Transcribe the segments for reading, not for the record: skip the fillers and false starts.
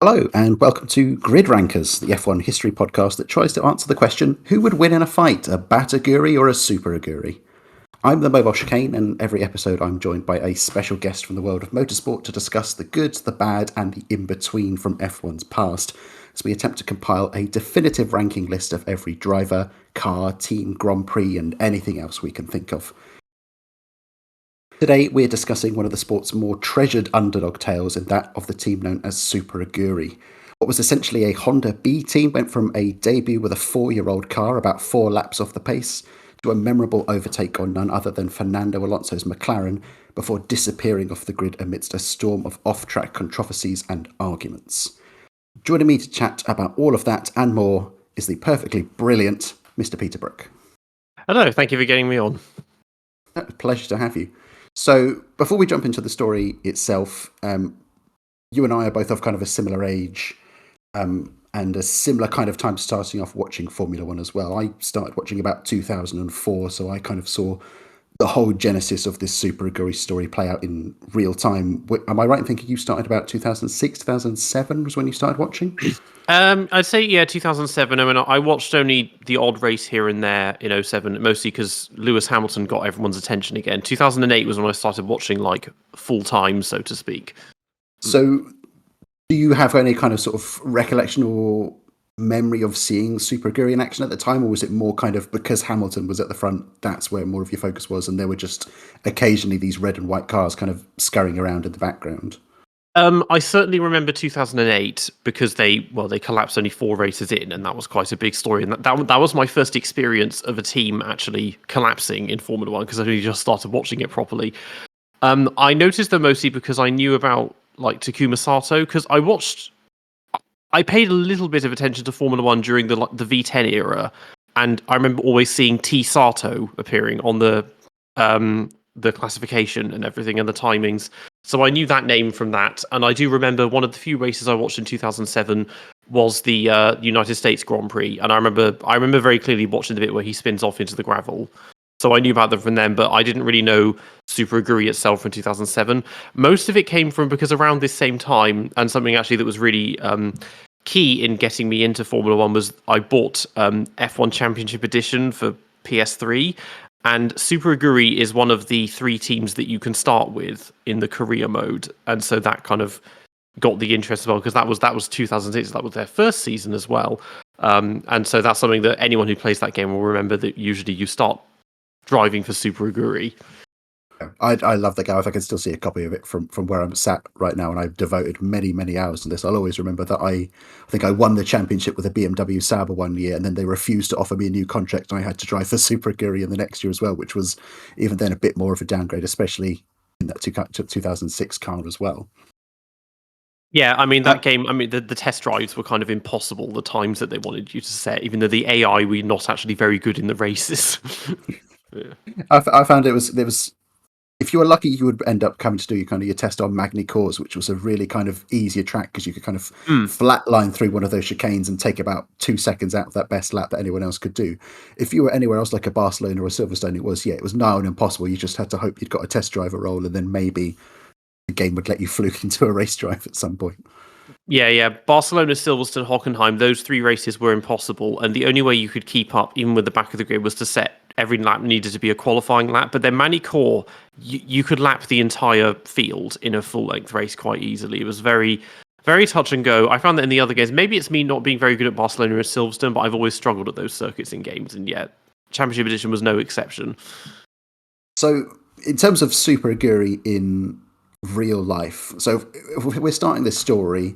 Hello, and welcome to Grid Rankers, the F1 history podcast that tries to answer the question, who would win in a fight, a Bat Aguri or a Super Aguri? I'm the Mobile Chicane, and every episode I'm joined by a special guest from the world of motorsport to discuss the good, the bad, and the in-between from F1's past, as we attempt to compile a definitive ranking list of every driver, car, team, Grand Prix, and anything else we can think of. Today, we're discussing one of the sport's more treasured underdog tales, and that of the team known as Super Aguri. What was essentially a Honda B team went from a debut with a 4-year-old car about 4 laps off the pace to a memorable overtake on none other than Fernando Alonso's McLaren before disappearing off the grid amidst a storm of off-track controversies and arguments. Joining me to chat about all of that and more is the perfectly brilliant Mr. Peter Brook. Hello, thank you for getting me on. Pleasure to have you. So, before we jump into the story itself, you and I are both of kind of a similar age and a similar kind of time starting off watching Formula One as well. I started watching about 2004, so I kind of saw the whole genesis of this Super Aguri story play out in real time. Am I right in thinking you started about 2006, 2007 was when you started watching? I'd say, 2007. I mean, I watched only the odd race here and there in 2007, mostly because Lewis Hamilton got everyone's attention again. 2008 was when I started watching, like, full time, so to speak. So, do you have any kind of sort of recollection or memory of seeing Super Aguri in action at the time, or was it more kind of because Hamilton was at the front, that's where more of your focus was, and there were just occasionally these red and white cars kind of scurrying around in the background? I certainly remember 2008 because they collapsed only 4 races in, and that was quite a big story. And that was my first experience of a team actually collapsing in Formula One because I only just started watching it properly. I noticed them mostly because I knew about like Takuma Sato because I paid a little bit of attention to Formula One during the V10 era, and I remember always seeing T Sato appearing on the classification and everything and the timings. So I knew that name from that, and I do remember one of the few races I watched in 2007 was the United States Grand Prix, and I remember very clearly watching the bit where he spins off into the gravel. So I knew about them from them, but I didn't really know Super Aguri itself from 2007. Most of it came from because around this same time, and something actually that was really key in getting me into Formula One was I bought F1 Championship Edition for PS3, and Super Aguri is one of the 3 teams that you can start with in the career mode, and so that kind of got the interest as well because that was 2006. That was their first season as well, and so that's something that anyone who plays that game will remember. That usually you start driving for Super Aguri. I love the game. If I can still see a copy of it from where I'm sat right now, and I've devoted many hours to this. I'll always remember that I think I won the championship with a BMW Sauber one year, and then they refused to offer me a new contract, and I had to drive for Super Aguri in the next year as well, which was even then a bit more of a downgrade, especially in that 2006 car as well. Yeah, I mean, that game, I mean, the test drives were kind of impossible, the times that they wanted you to set, even though the AI were not actually very good in the races. Yeah. I found there was if you were lucky, you would end up coming to do your test on Magny Cours, which was a really kind of easier track because you could kind of flatline through one of those chicanes and take about 2 seconds out of that best lap that anyone else could do. If you were anywhere else like a Barcelona or a Silverstone, it was nigh on impossible. You just had to hope you'd got a test driver role, and then maybe the game would let you fluke into a race drive at some point. Yeah. Barcelona, Silverstone, Hockenheim, those 3 races were impossible, and the only way you could keep up, even with the back of the grid, was to set every lap needed to be a qualifying lap. But then Magny Cours, you could lap the entire field in a full-length race quite easily. It was very, very touch and go. I found that in the other games, maybe it's me not being very good at Barcelona or Silverstone, but I've always struggled at those circuits in games, and yet Championship Edition was no exception. So, in terms of Super Aguri in real life, so if we're starting this story,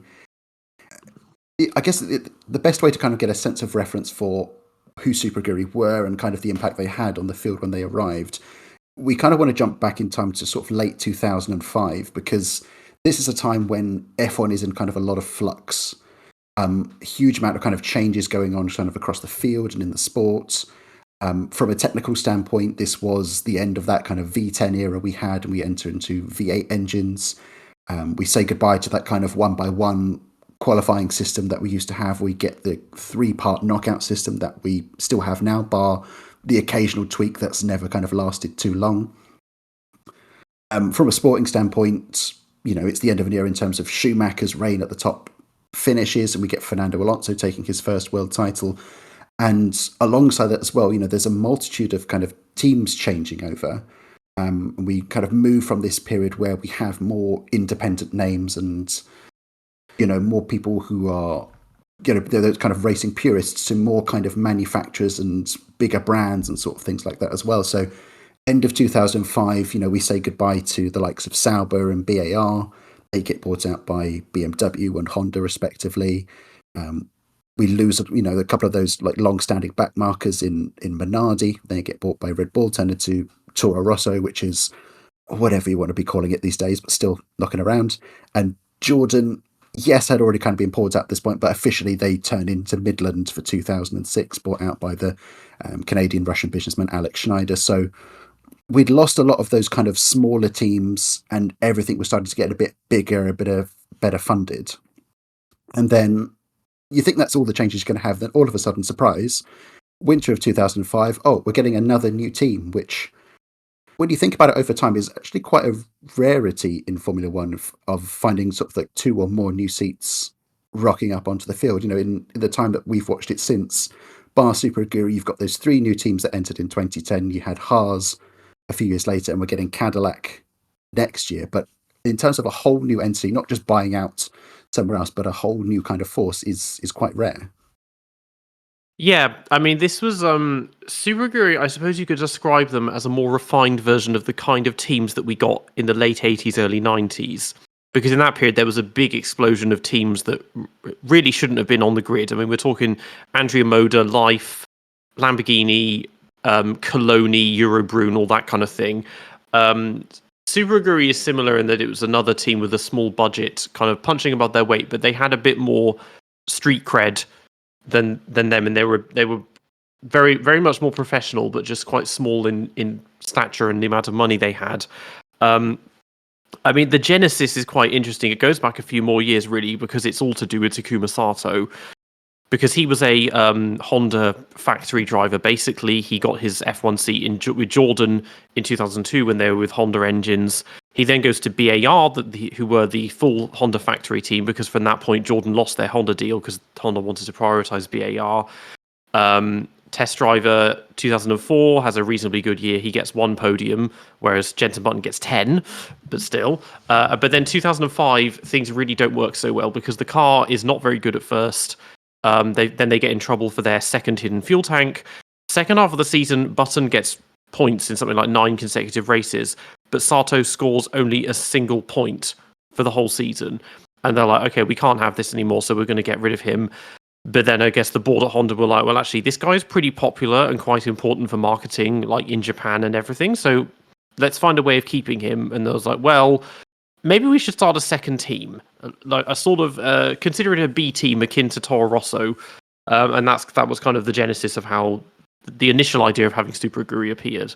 I guess the best way to kind of get a sense of reference for who Super Aguri were and kind of the impact they had on the field when they arrived, we kind of want to jump back in time to sort of late 2005, because this is a time when F1 is in kind of a lot of flux. Huge amount of kind of changes going on kind of across the field and in the sports. From a technical standpoint, this was the end of that kind of V10 era we had, and we enter into V8 engines. We say goodbye to that kind of 1x1 qualifying system that we used to have. We get the 3-part knockout system that we still have now, bar the occasional tweak that's never kind of lasted too long. From a sporting standpoint, it's the end of an era in terms of Schumacher's reign at the top finishes, and we get Fernando Alonso taking his first world title. And alongside that as well, there's a multitude of kind of teams changing over. And we kind of move from this period where we have more independent names and, more people who are, they're those kind of racing purists, to more kind of manufacturers and bigger brands and sort of things like that as well. So end of 2005, we say goodbye to the likes of Sauber and BAR. They get bought out by BMW and Honda, respectively. We lose, a couple of those like long-standing backmarkers in Minardi. They get bought by Red Bull, turned into Toro Rosso, which is whatever you want to be calling it these days, but still knocking around. And Jordan, yes, had already kind of been bought out at this point, but officially they turn into Midland for 2006, bought out by the Canadian-Russian businessman Alex Schneider. So we'd lost a lot of those kind of smaller teams, and everything was starting to get a bit bigger, a bit of better funded. And then you think that's all the changes you're going to have. Then all of a sudden, surprise, winter of 2005, we're getting another new team, which, when you think about it over time, is actually quite a rarity in Formula One of finding sort of like 2 or more new seats rocking up onto the field. In the time that we've watched it since, bar Super Aguri, you've got those 3 new teams that entered in 2010. You had Haas a few years later, and we're getting Cadillac next year. But in terms of a whole new entity, not just buying out somewhere else, but a whole new kind of force, is quite rare. Yeah, I mean, this was Super Aguri. I suppose you could describe them as a more refined version of the kind of teams that we got in the late 80s, early 90s. Because in that period, there was a big explosion of teams that really shouldn't have been on the grid. I mean, we're talking Andrea Moda, Life, Lamborghini, Coloni, Eurobrune, all that kind of thing. Super Aguri is similar in that it was another team with a small budget, kind of punching above their weight, but they had a bit more street cred than them, and they were very, very much more professional, but just quite small in stature and the amount of money they had. I mean, the genesis is quite interesting. It goes back a few more years, really, because it's all to do with Takuma Sato. Because he was a Honda factory driver. Basically, he got his F1 seat with Jordan in 2002 when they were with Honda engines. He then goes to BAR, who were the full Honda factory team, because from that point, Jordan lost their Honda deal because Honda wanted to prioritize BAR. Test driver 2004 has a reasonably good year. He gets 1 podium, whereas Jenson Button gets 10, but still. But then 2005, things really don't work so well because the car is not very good at first. They get in trouble for their second hidden fuel tank. Second half of the season, Button gets points in something like 9 consecutive races, but Sato scores only a single point for the whole season. And they're like, okay, we can't have this anymore, so we're going to get rid of him. But then I guess the board at Honda were like, well, actually, this guy's pretty popular and quite important for marketing, like in Japan and everything. So let's find a way of keeping him. And they was like, well, maybe we should start a second team, like a sort of consider it a B team akin to Toro Rosso, and that was kind of the genesis of how the initial idea of having Super Aguri appeared.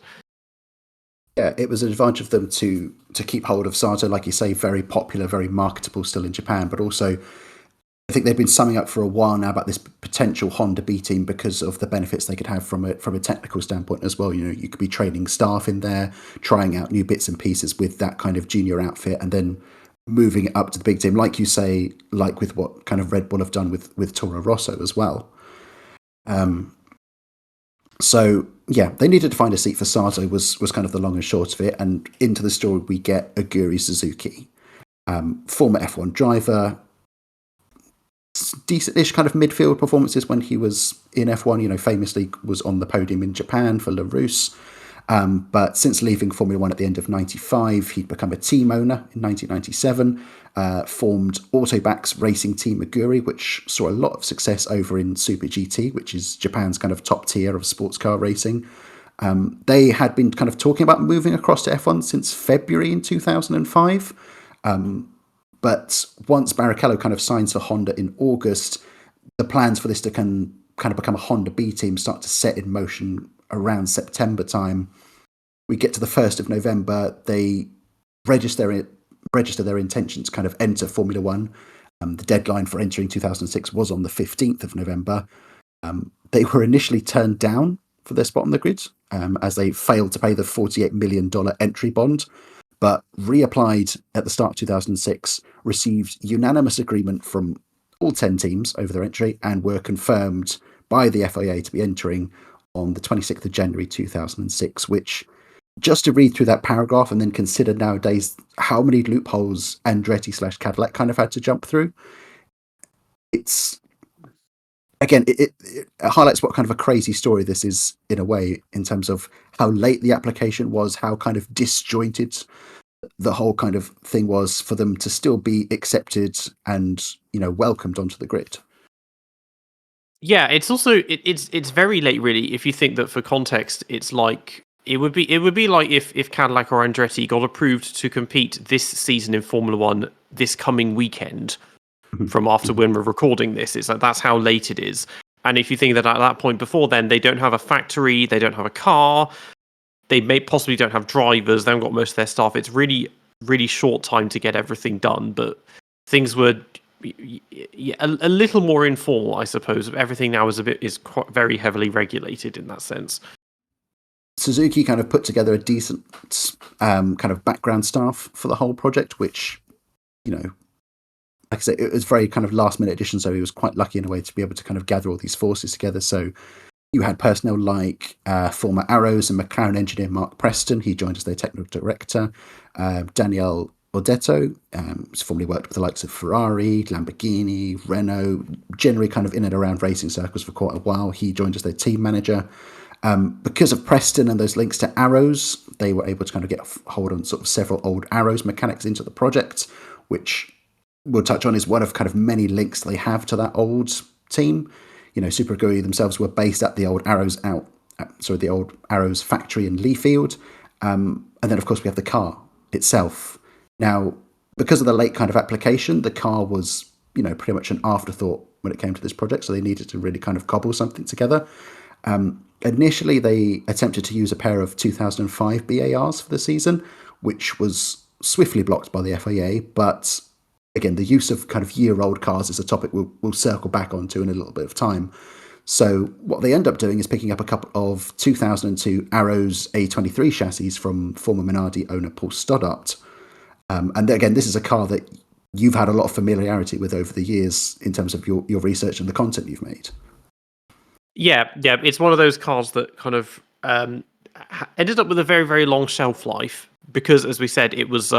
Yeah, it was an advantage of them to keep hold of Sato, like you say, very popular, very marketable still in Japan, but also I think they've been summing up for a while now about this potential Honda B team because of the benefits they could have from a technical standpoint as well. You could be training staff in there, trying out new bits and pieces with that kind of junior outfit, and then moving it up to the big team, like you say, like with what kind of Red Bull have done with Toro Rosso as well. So yeah, they needed to find a seat for Sato was kind of the long and short of it. And into the story we get Aguri Suzuki, former F1 driver, decent-ish kind of midfield performances when he was in F1. Famously was on the podium in Japan for La Rousse. But since leaving Formula One at the end of 95, he'd become a team owner in 1997, formed Autoback's racing team Aguri, which saw a lot of success over in Super GT, which is Japan's kind of top tier of sports car racing. They had been kind of talking about moving across to F1 since February in 2005. But once Barrichello kind of signs for Honda in August, the plans for this to kind of become a Honda B team start to set in motion around September time. We get to the 1st of November. They register their intention to kind of enter Formula One. The deadline for entering 2006 was on the 15th of November. They were initially turned down for their spot on the grid as they failed to pay the $48 million entry bond, but reapplied at the start of 2006, received unanimous agreement from all 10 teams over their entry and were confirmed by the FIA to be entering on the 26th of January 2006, which, just to read through that paragraph and then consider nowadays how many loopholes Andretti/Cadillac kind of had to jump through, it's, again, it highlights what kind of a crazy story this is in a way, in terms of how late the application was, how kind of disjointed the whole kind of thing was for them to still be accepted and, welcomed onto the grid. Yeah, it's also it's very late, really. If you think that, for context, it's like it would be like if Cadillac or Andretti got approved to compete this season in Formula One this coming weekend from after when we're recording this. It's like, that's how late it is. And if you think that at that point before then, they don't have a factory, they don't have a car, they may possibly don't have drivers, they haven't got most of their staff. It's really, really short time to get everything done. But things were a little more informal, I suppose. Everything now is quite very heavily regulated in that sense. Suzuki kind of put together a decent kind of background staff for the whole project, which, like I say, it was very kind of last minute addition, so he was quite lucky in a way to be able to kind of gather all these forces together. So you had personnel like former Arrows and McLaren engineer Mark Preston. He joined as their technical director. Daniel Odetto, who's formerly worked with the likes of Ferrari, Lamborghini, Renault, generally kind of in and around racing circles for quite a while. He joined as their team manager. Because of Preston and those links to Arrows, they were able to kind of get a hold on sort of several old Arrows mechanics into the project, which we'll touch on is one of kind of many links they have to that old team. Super Aguri themselves were based at the old Arrows the old Arrows factory in Leafield. And then, of course, we have the car itself. Now, because of the late kind of application, the car was, pretty much an afterthought when it came to this project. So they needed to really kind of cobble something together. Initially, they attempted to use a pair of 2005 BARs for the season, which was swiftly blocked by the FIA. But again, the use of kind of year-old cars is a topic we'll circle back onto in a little bit of time. So what they end up doing is picking up a couple of 2002 Arrows A23 chassis from former Minardi owner Paul Stoddart. And again, this is a car that you've had a lot of familiarity with over the years in terms of your research and the content you've made. Yeah, it's one of those cars that kind of ended up with a very, very long shelf life because, as we said, it was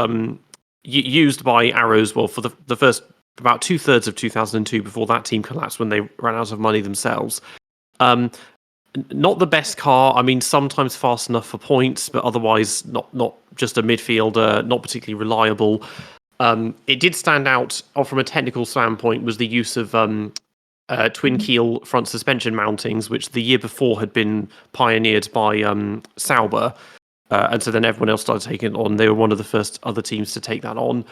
used by Arrows, well, for the first about 2/3 of 2002 before that team collapsed when they ran out of money themselves. Not the best car. I mean, sometimes fast enough for points, but otherwise not just a midfielder, not particularly reliable. It did stand out from a technical standpoint was the use of twin keel front suspension mountings, which the year before had been pioneered by Sauber. And so then everyone else started taking it on. They were one of the first other teams to take that on.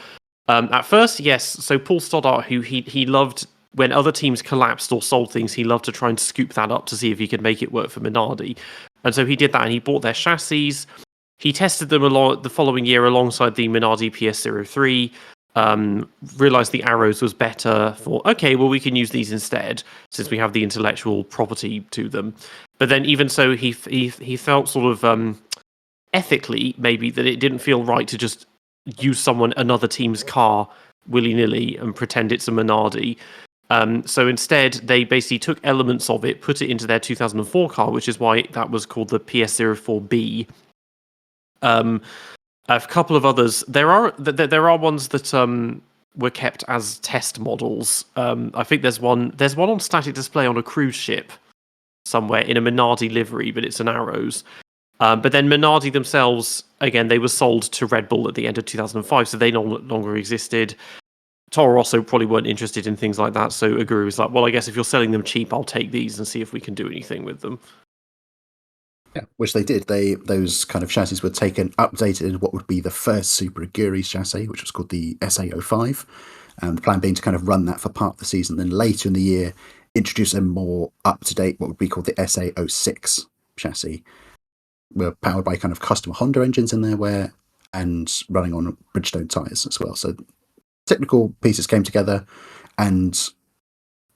At first, yes. So Paul Stoddart, who he loved when other teams collapsed or sold things, he loved to try and scoop that up to see if he could make it work for Minardi. And so he did that, and he bought their chassis. He tested them the following year alongside the Minardi PS03. Realized the Arrows was better. Thought, okay, well, we can use these instead since we have the intellectual property to them. But then, even so, he felt sort of ethically maybe that it didn't feel right to just use another team's car willy-nilly and pretend it's a Minardi. So instead, they basically took elements of it, put it into their 2004 car, which is why that was called the PS04B. A couple of others. There are ones that were kept as test models. I think there's one on static display on a cruise ship somewhere in a Minardi livery, but it's an Arrows. But then Minardi themselves, again, they were sold to Red Bull at the end of 2005, so they no longer existed. Toro Rosso probably weren't interested in things like that, so Aguri was like, well, I guess if you're selling them cheap, I'll take these and see if we can do anything with them. Yeah, which they did. Those kind of chassis were taken, updated in what would be the first Super Aguri chassis, which was called the SA05. The plan being to kind of run that for part of the season, then later in the year, introduce a more up-to-date, what would be called the SA06 chassis. We're powered by kind of custom Honda engines in there, and running on Bridgestone tyres as well. So technical pieces came together, and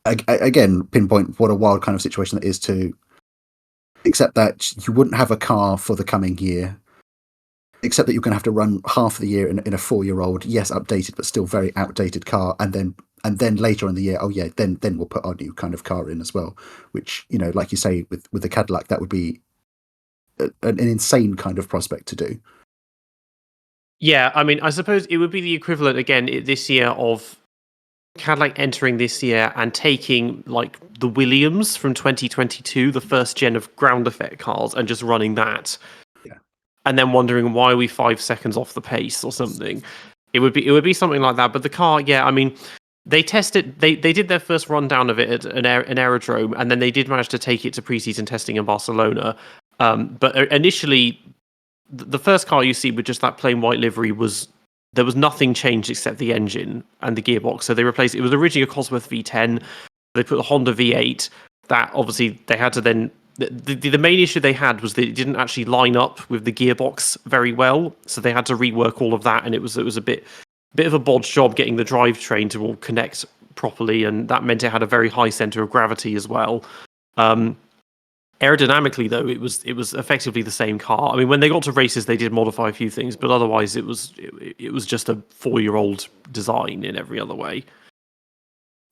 again, pinpoint what a wild kind of situation that is to accept that you wouldn't have a car for the coming year, except that you're going to have to run half of the year in a 4-year-old, yes, updated, but still very outdated car, and then and then later in the year, then we'll put our new kind of car in as well. Which, like you say, with the Cadillac, that would be an insane kind of prospect to do. Yeah, I mean, I suppose it would be the equivalent again this year of Cadillac entering this year and taking like the Williams from 2022, the first gen of ground effect cars, and just running that, and then wondering why are we 5 seconds off the pace or something. It would be something like that. But the car, yeah, I mean, they tested, they did their first rundown of it at an aerodrome, and then they did manage to take it to preseason testing in Barcelona. But initially, the first car you see with just that plain white livery there was nothing changed except the engine and the gearbox. So they replaced it was originally a Cosworth V10. They put a Honda V8. That obviously they had to then. The main issue they had was that it didn't actually line up with the gearbox very well, so they had to rework all of that, and it was a bit of a bodge job getting the drivetrain to all connect properly, and that meant it had a very high center of gravity as well. Aerodynamically, though, it was effectively the same car. I mean, when they got to races, they did modify a few things, but otherwise, it was just a 4-year-old design in every other way.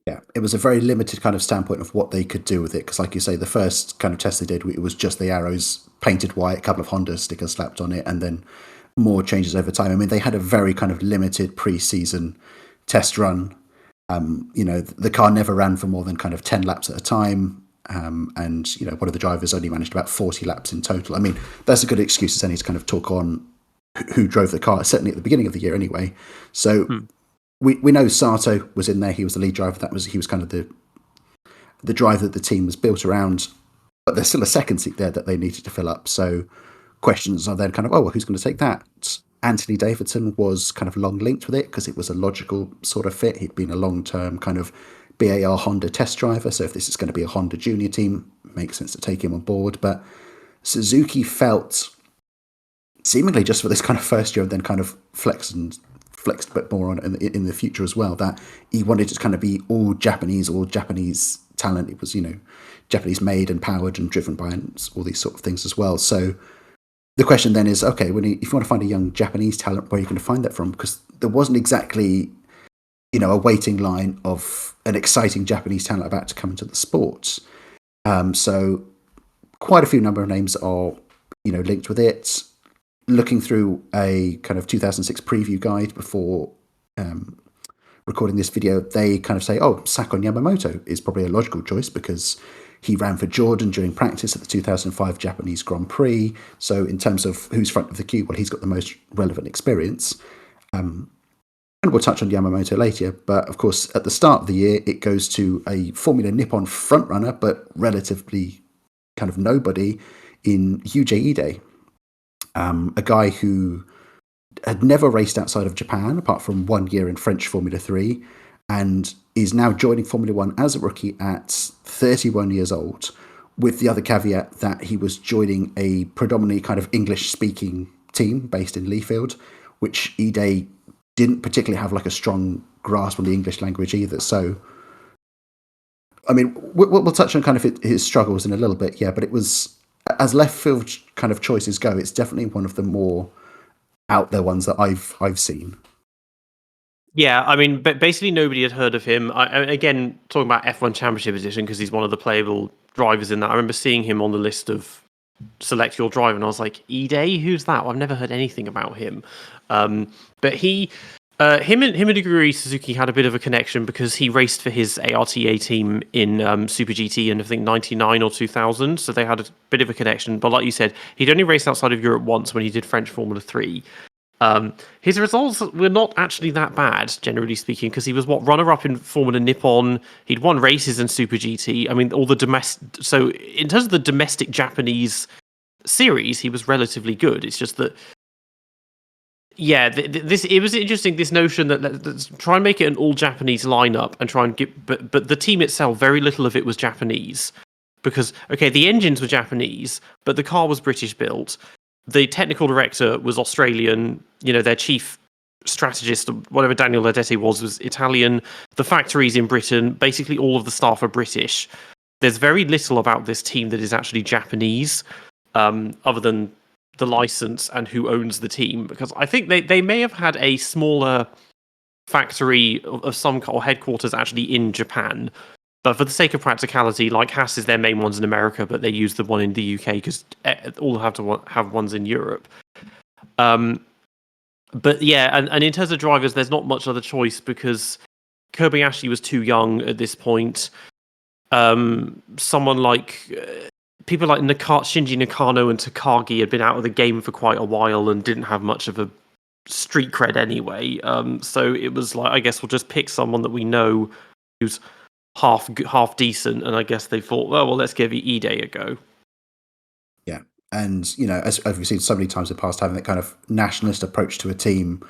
Yeah, it was a very limited kind of standpoint of what they could do with it. Because, like you say, the first kind of test they did, it was just the arrows painted white, a couple of Honda stickers slapped on it, and then more changes over time. I mean, they had a very kind of limited pre-season test run. The car never ran for more than kind of 10 laps at a time. And, one of the drivers only managed about 40 laps in total. I mean, that's a good excuse as any to kind of talk on who drove the car, certainly at the beginning of the year anyway. So we know Sato was in there. He was the lead driver. He was kind of the driver that the team was built around. But there's still a second seat there that they needed to fill up. So questions are then kind of, who's going to take that? Anthony Davidson was kind of long linked with it because it was a logical sort of fit. He'd been a long-term kind of BAR Honda test driver. So if this is going to be a Honda junior team, it makes sense to take him on board. But Suzuki felt, seemingly just for this kind of first year, and then kind of flexed a bit more on it in the future as well, that he wanted to kind of be all Japanese talent. It was, Japanese made and powered and driven by all these sort of things as well. So the question then is, okay, if you want to find a young Japanese talent, where are you going to find that from? Because there wasn't exactly, a waiting line of an exciting Japanese talent about to come into the sport. So quite a few number of names are, linked with it. Looking through a kind of 2006 preview guide before recording this video, they kind of say, Sakon Yamamoto is probably a logical choice because he ran for Jordan during practice at the 2005 Japanese Grand Prix. So in terms of who's front of the queue, well, he's got the most relevant experience. And we'll touch on Yamamoto later. But of course, at the start of the year, it goes to a Formula Nippon frontrunner, but relatively kind of nobody in Yuji Ide. A guy who had never raced outside of Japan, apart from 1 year in French Formula 3, and is now joining Formula 1 as a rookie at 31 years old, with the other caveat that he was joining a predominantly kind of English-speaking team based in Leafield, which Ide didn't particularly have like a strong grasp on the English language either. So, I mean, we'll touch on kind of his struggles in a little bit, yeah, but it was, as left field kind of choices go, it's definitely one of the more out there ones that I've seen. Yeah, I mean, basically nobody had heard of him. Again, talking about F1 Championship Edition, because he's one of the playable drivers in that. I remember seeing him on the list of select your driver, and I was like, Ide, who's that? Well, I've never heard anything about him. But him and Aguri Suzuki had a bit of a connection because he raced for his ARTA team in Super GT in I think 99 or 2000, so they had a bit of a connection. But like you said, he'd only raced outside of Europe once when he did French Formula 3. His results were not actually that bad, generally speaking, because he was runner-up in Formula Nippon. He'd won races in Super GT. I mean, all the domestic. So in terms of the domestic Japanese series, he was relatively good. It's just that, yeah, it was interesting. This notion that let's try and make it an all-Japanese lineup and try and get, but the team itself, very little of it was Japanese, because okay, the engines were Japanese, but the car was British built. The technical director was Australian. Their chief strategist, whatever Daniel Ledete was Italian. The factory's in Britain. Basically, all of the staff are British. There's very little about this team that is actually Japanese, other than the license and who owns the team. Because I think they may have had a smaller factory of some or headquarters actually in Japan. But for the sake of practicality, like Haas is their main ones in America, but they use the one in the UK because all have to have ones in Europe. But yeah, and in terms of drivers, there's not much other choice because Kobayashi was too young at this point. Someone like people like Shinji Nakano and Takagi had been out of the game for quite a while and didn't have much of a street cred anyway. So it was like, I guess we'll just pick someone that we know who's half decent, and I guess they thought, well, let's give Ide a go. Yeah, and as we've seen so many times in the past, having that kind of nationalist approach to a team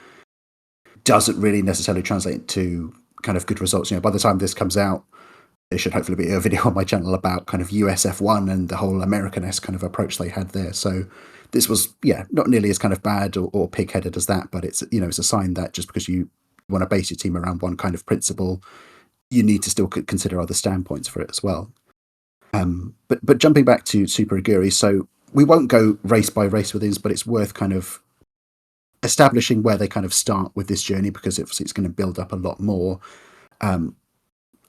doesn't really necessarily translate to kind of good results. By the time this comes out, there should hopefully be a video on my channel about kind of USF1 and the whole American-esque kind of approach they had there. So this was, not nearly as kind of bad or pig-headed as that, but it's, it's a sign that just because you want to base your team around one kind of principle, you need to still consider other standpoints for it as well. But jumping back to Super Aguri, so we won't go race by race with these, but it's worth kind of establishing where they kind of start with this journey, because it's going to build up a lot more.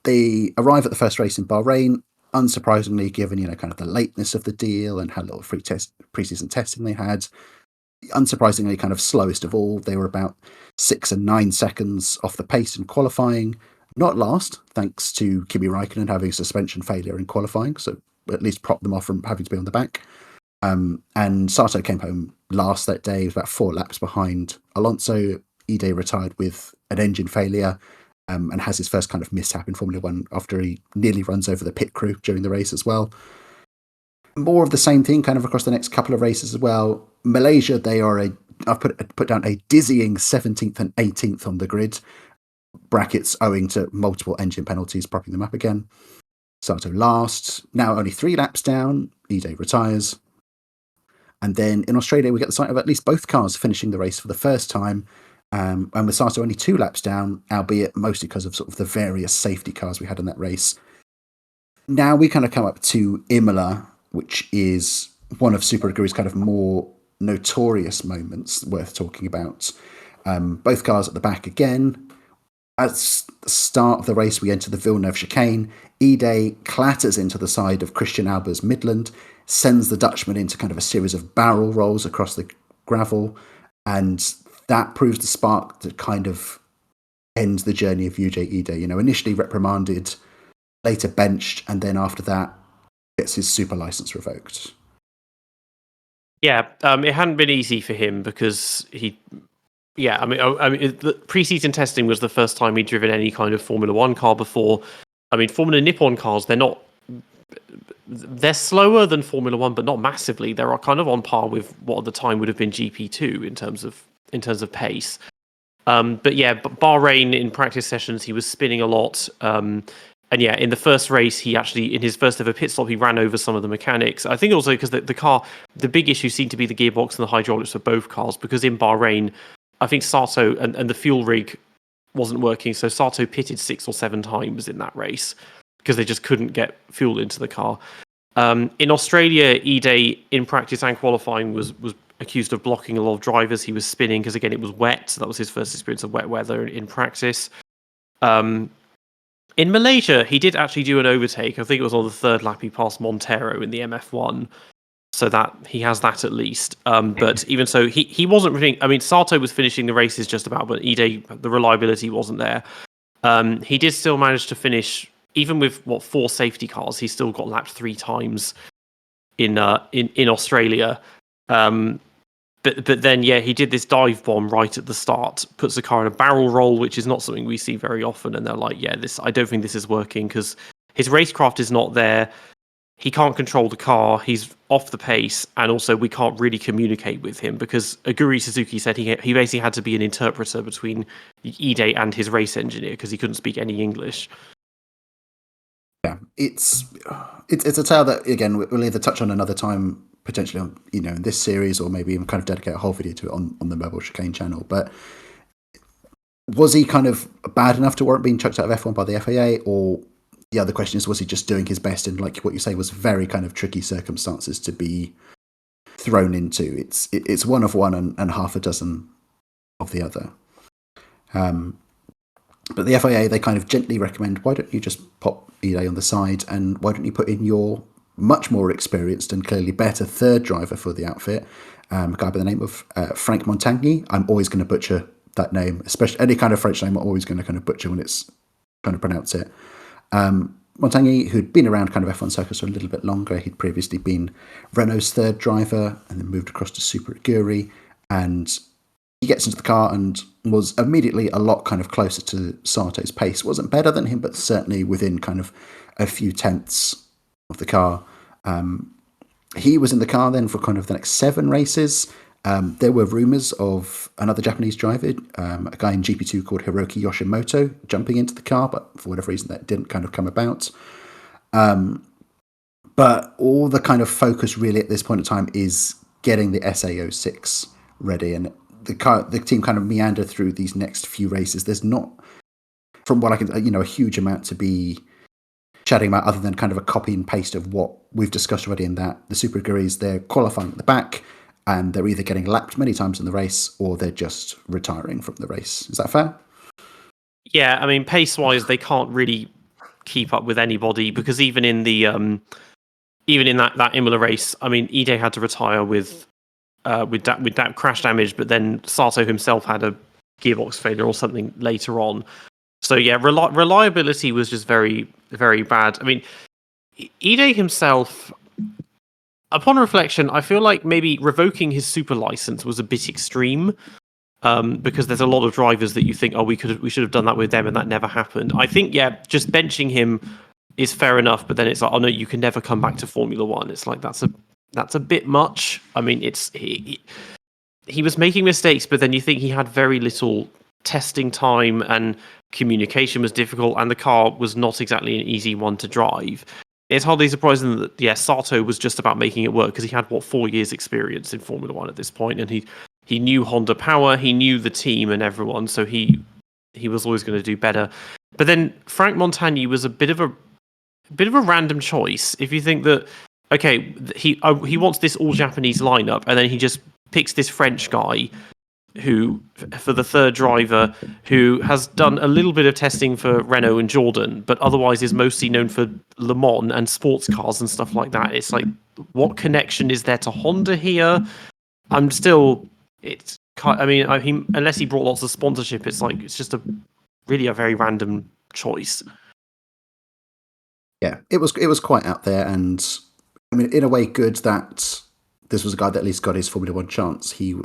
They arrive at the first race in Bahrain, unsurprisingly, given kind of the lateness of the deal and how little preseason testing they had. Unsurprisingly, kind of slowest of all. They were about 6 and 9 seconds off the pace in qualifying. Not last, thanks to Kimi Räikkönen having a suspension failure in qualifying, so at least prop them off from having to be on the back. And Sato came home last that day. He was about 4 laps behind Alonso. Ide retired with an engine failure, and has his first kind of mishap in Formula One after he nearly runs over the pit crew during the race as well. More of the same thing kind of across the next couple of races as well. Malaysia, they are I've put down a dizzying 17th and 18th on the grid, brackets owing to multiple engine penalties propping them up again. Sato last, now only 3 laps down. Ide retires. And then in Australia, we get the sight of at least both cars finishing the race for the first time. And with Sato only 2 laps down, albeit mostly because of sort of the various safety cars we had in that race. Now we kind of come up to Imola, which is one of Super Aguri's kind of more notorious moments worth talking about. Both cars at the back again. At the start of the race, we enter the Villeneuve chicane. Ide clatters into the side of Christian Alber's Midland, sends the Dutchman into kind of a series of barrel rolls across the gravel, and that proves the spark that kind of ends the journey of UJ Ide. Initially reprimanded, later benched, and then after that gets his super license revoked. Yeah, it hadn't been easy for him because the preseason testing was the first time he'd driven any kind of Formula One car before. I mean, Formula Nippon cars, they're slower than Formula One, but not massively. They're kind of on par with what at the time would have been GP2 in terms of pace. But yeah, Bahrain in practice sessions, he was spinning a lot. And yeah, in the first race, he actually, in his first ever pit stop, he ran over some of the mechanics. I think also because the car, the big issue seemed to be the gearbox and the hydraulics for both cars, because in Bahrain, I think Sato and the fuel rig wasn't working, so Sato pitted 6 or 7 times in that race because they just couldn't get fuel into the car. In Australia, Ide, in practice and qualifying, was accused of blocking a lot of drivers. He was spinning because, again, it was wet, so that was his first experience of wet weather in practice. In Malaysia, he did actually do an overtake. I think it was on the 3rd lap he passed Montero in the MF1. So that he has that at least. But even so, he wasn't really... I mean, Sato was finishing the races just about, but Ide, the reliability wasn't there. He did still manage to finish, even with, 4 safety cars, he still got lapped 3 times in Australia. But then, yeah, he did this dive bomb right at the start, puts the car in a barrel roll, which is not something we see very often. And they're like, yeah, I don't think this is working because his racecraft is not there. He can't control the car. He's off the pace. And also we can't really communicate with him because Aguri Suzuki said he basically had to be an interpreter between Ide and his race engineer because he couldn't speak any English. Yeah, it's a tale that, again, we'll either touch on another time, potentially on, in this series, or maybe even kind of dedicate a whole video to it on the Mobile Chicane channel. But was he kind of bad enough to warrant being chucked out of F1 by the FAA? Or the other question is, was he just doing his best in, like what you say, was very kind of tricky circumstances to be thrown into? It's one of one and half a dozen of the other. But the FIA, they kind of gently recommend, why don't you just pop Ide on the side, and why don't you put in your much more experienced and clearly better third driver for the outfit, a guy by the name of Frank Montagny. I'm always going to butcher that name, especially any kind of French name. I'm always going to kind of butcher when it's trying to pronounce it. Montagny, who'd been around kind of F1 circuits for a little bit longer, he'd previously been Renault's third driver and then moved across to Super Aguri, and he gets into the car and was immediately a lot kind of closer to Sato's pace. Wasn't better than him, but certainly within kind of a few tenths of the car. He was in the car then for kind of the next 7 races. There were rumours of another Japanese driver, a guy in GP2 called Hiroki Yoshimoto, jumping into the car, but for whatever reason that didn't kind of come about. But all the kind of focus really at this point in time is getting the SA06 ready, and the team kind of meander through these next few races. There's not, from what I can, a huge amount to be chatting about other than kind of a copy and paste of what we've discussed already, in that the Super Aguris, they're qualifying at the back and they're either getting lapped many times in the race or they're just retiring from the race. Is that fair? Yeah, I mean, pace-wise, they can't really keep up with anybody, because even in the even in that Imola race, I mean, Ide had to retire with that crash damage, but then Sato himself had a gearbox failure or something later on. So yeah, reliability was just very, very bad. I mean, Ide himself, upon reflection, I feel like maybe revoking his super license was a bit extreme, because there's a lot of drivers that you think, oh, we should have done that with them, and that never happened. I think, yeah, just benching him is fair enough, but then it's like, oh no, you can never come back to Formula One. It's like that's a bit much. I mean, he was making mistakes, but then you think he had very little testing time, and communication was difficult, and the car was not exactly an easy one to drive. It's hardly surprising that, yeah, Sato was just about making it work, because he had 4 years experience in Formula One at this point, and he knew Honda Power, he knew the team and everyone, so he was always going to do better. But then Frank Montagny was a bit of a random choice. If you think that, okay, he wants this all Japanese lineup, and then he just picks this French guy who, for the third driver, who has done a little bit of testing for Renault and Jordan, but otherwise is mostly known for Le Mans and sports cars and stuff like that. It's like, what connection is there to Honda here? I'm still, I mean, unless he brought lots of sponsorship, it's like, it's just really a very random choice. Yeah, it was quite out there, and I mean, in a way, good that this was a guy that at least got his Formula One chance. He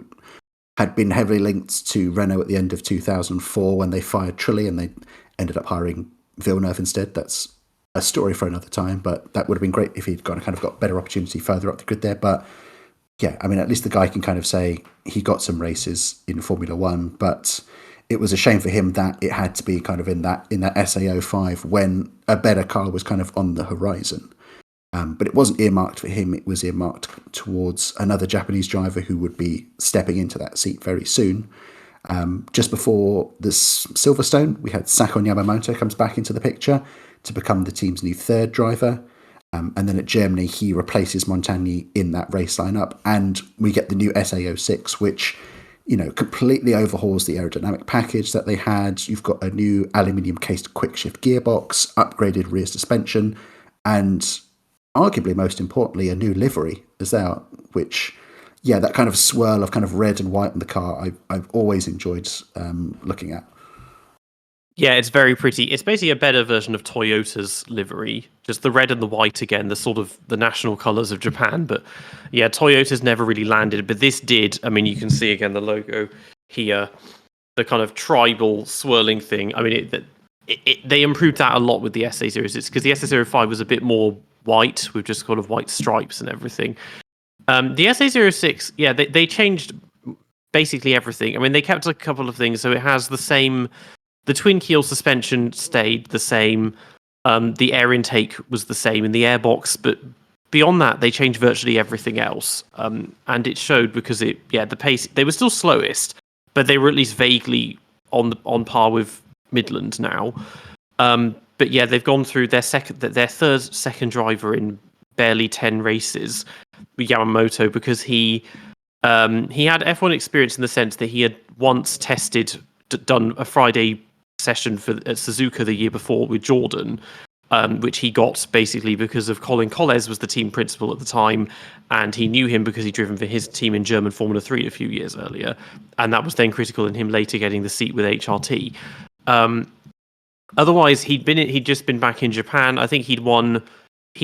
had been heavily linked to Renault at the end of 2004 when they fired Trulli, and they ended up hiring Villeneuve instead. That's a story for another time, but that would have been great if he'd got better opportunity further up the grid there. But yeah, I mean, at least the guy can kind of say he got some races in Formula One, but it was a shame for him that it had to be kind of in that SA05 when a better car was kind of on the horizon. But it wasn't earmarked for him. It was earmarked towards another Japanese driver who would be stepping into that seat very soon. Just before this Silverstone, we had Sakon Yamamoto comes back into the picture to become the team's new third driver. And then at Germany, he replaces Montagny in that race lineup. And we get the new SA06, which, completely overhauls the aerodynamic package that they had. You've got a new aluminium cased quick shift gearbox, upgraded rear suspension, and arguably most importantly, a new livery as well, which, yeah, that kind of swirl of kind of red and white in the car, I've always enjoyed looking at. Yeah, it's very pretty. It's basically a better version of Toyota's livery, just the red and the white again, the sort of the national colours of Japan. But yeah, Toyota's never really landed, but this did. I mean, you can see again the logo here, the kind of tribal swirling thing. I mean, they improved that a lot with the SA06, because the SA05 was a bit more white with just kind of white stripes and everything. The SA06, yeah, they changed basically everything. I mean, they kept a couple of things. So it has the twin keel suspension stayed the same. The air intake was the same in the airbox, but beyond that, they changed virtually everything else. And it showed, because the pace, they were still slowest, but they were at least vaguely on par with Midland now. But yeah, they've gone through their second driver in barely 10 races with Yamamoto, because he had F1 experience in the sense that he had once done a Friday session at Suzuka the year before with Jordan, which he got basically because of Colin Collez was the team principal at the time, and he knew him because he'd driven for his team in German Formula 3 a few years earlier, and that was then critical in him later getting the seat with HRT. Otherwise, he'd just been back in Japan. I think he'd won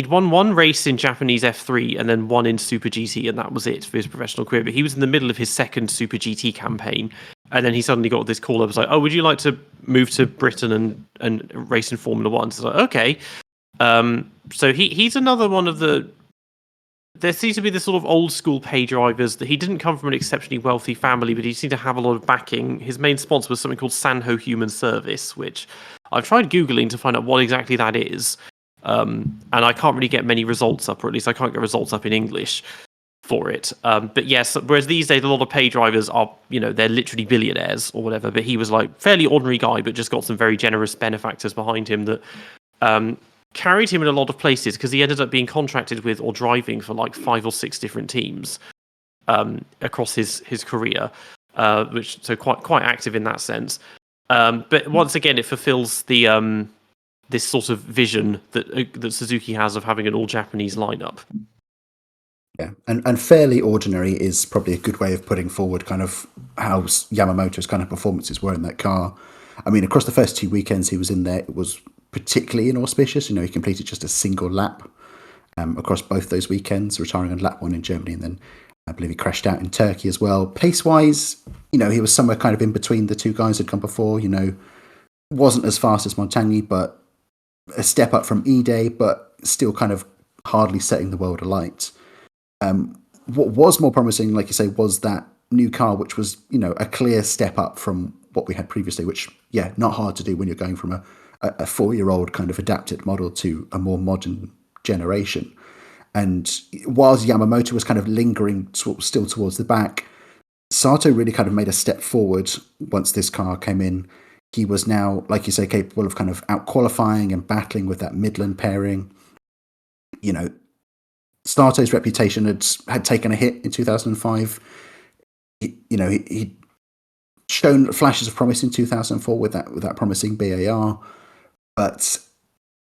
one race in Japanese F3 and then one in Super GT, and that was it for his professional career. But he was in the middle of his second Super GT campaign, and then he suddenly got this call. I was like, "Oh, would you like to move to Britain and race in Formula One?" So I was like, okay. So he's another one of the. There seems to be this sort of old school pay drivers that he didn't come from an exceptionally wealthy family, but he seemed to have a lot of backing. His main sponsor was something called Sanho Human Service, which I've tried Googling to find out what exactly that is. And I can't really get many results up, or at least I can't get results up in English for it. But yes, whereas these days a lot of pay drivers are, they're literally billionaires or whatever, but he was like fairly ordinary guy, but just got some very generous benefactors behind him that carried him in a lot of places, because he ended up being contracted with or driving for like 5 or 6 different teams across his career, which so quite active in that sense. But once again, it fulfills the this sort of vision that Suzuki has of having an all-Japanese lineup. Yeah, and fairly ordinary is probably a good way of putting forward kind of how Yamamoto's kind of performances were in that car. I mean, across the first 2 weekends he was in there, it was particularly inauspicious. He completed just a single lap across both those weekends, retiring on lap 1 in Germany, and then I believe he crashed out in Turkey as well. Pace-wise, he was somewhere kind of in between the two guys who'd come before. Wasn't as fast as Montagny, but a step up from Ide, but still kind of hardly setting the world alight. What was more promising, like you say, was that new car, which was, a clear step up from what we had previously, which, yeah, not hard to do when you're going from a 4-year-old kind of adapted model to a more modern generation. And whilst Yamamoto was kind of lingering still towards the back, Sato really kind of made a step forward once this car came in. He was now, like you say, capable of kind of out-qualifying and battling with that Midland pairing. Sato's reputation had taken a hit in 2005. He'd shown flashes of promise in 2004 with that promising BAR, but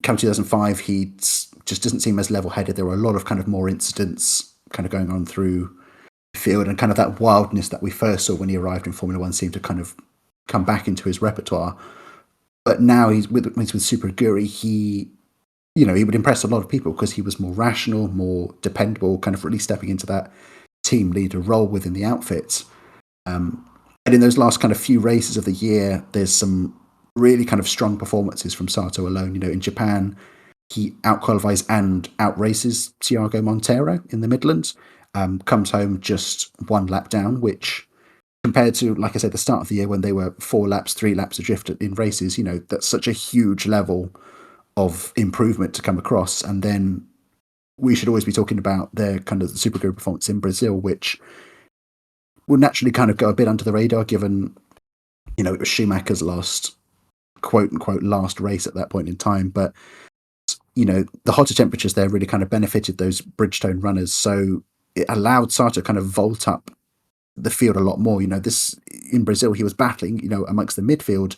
come 2005, he just doesn't seem as level-headed. There were a lot of kind of more incidents kind of going on through the field, and kind of that wildness that we first saw when he arrived in Formula One seemed to kind of come back into his repertoire. But now he's with Super Aguri, he would impress a lot of people because he was more rational, more dependable, kind of really stepping into that team leader role within the outfit. And in those last kind of few races of the year, there's some really kind of strong performances from Sato alone. In Japan, he out-qualifies and out-races Thiago Monteiro in the Midlands, comes home just 1 lap down, which compared to, like I said, the start of the year when they were 4 laps, 3 laps adrift in races, that's such a huge level of improvement to come across. And then we should always be talking about their kind of Super Aguri performance in Brazil, which will naturally kind of go a bit under the radar, given, it was Schumacher's last, quote unquote, last race at that point in time. But, the hotter temperatures there really kind of benefited those Bridgestone runners. So it allowed Sato kind of vault up the field a lot more. This in Brazil, he was battling, amongst the midfield,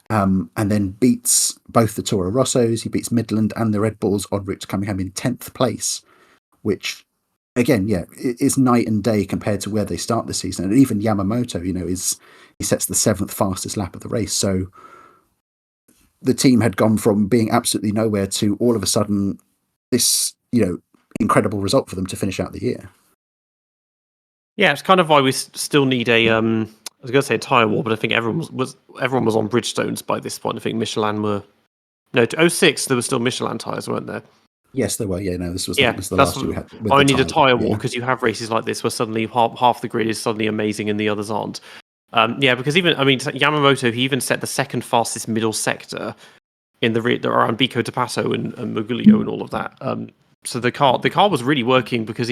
and then beats both the Toro Rossos, he beats Midland and the Red Bulls en route to coming home in 10th place, which, again, yeah, is night and day compared to where they start the season. And even Yamamoto, he sets the 7th fastest lap of the race. So the team had gone from being absolutely nowhere to all of a sudden this, incredible result for them to finish out the year. Yeah, it's kind of why we still need a. I was going to say a tyre war, but I think everyone was on Bridgestones by this point. I think Michelin were. No, to 06, there were still Michelin tyres, weren't there? Yes, there were. Yeah, no, this was the last year we had. I need a tyre war because you have races like this where suddenly half the grid is suddenly amazing and the others aren't. Because Yamamoto, he even set the 2nd fastest middle sector in the around Bico de Passo and Muguglio and all of that. So the car was really working because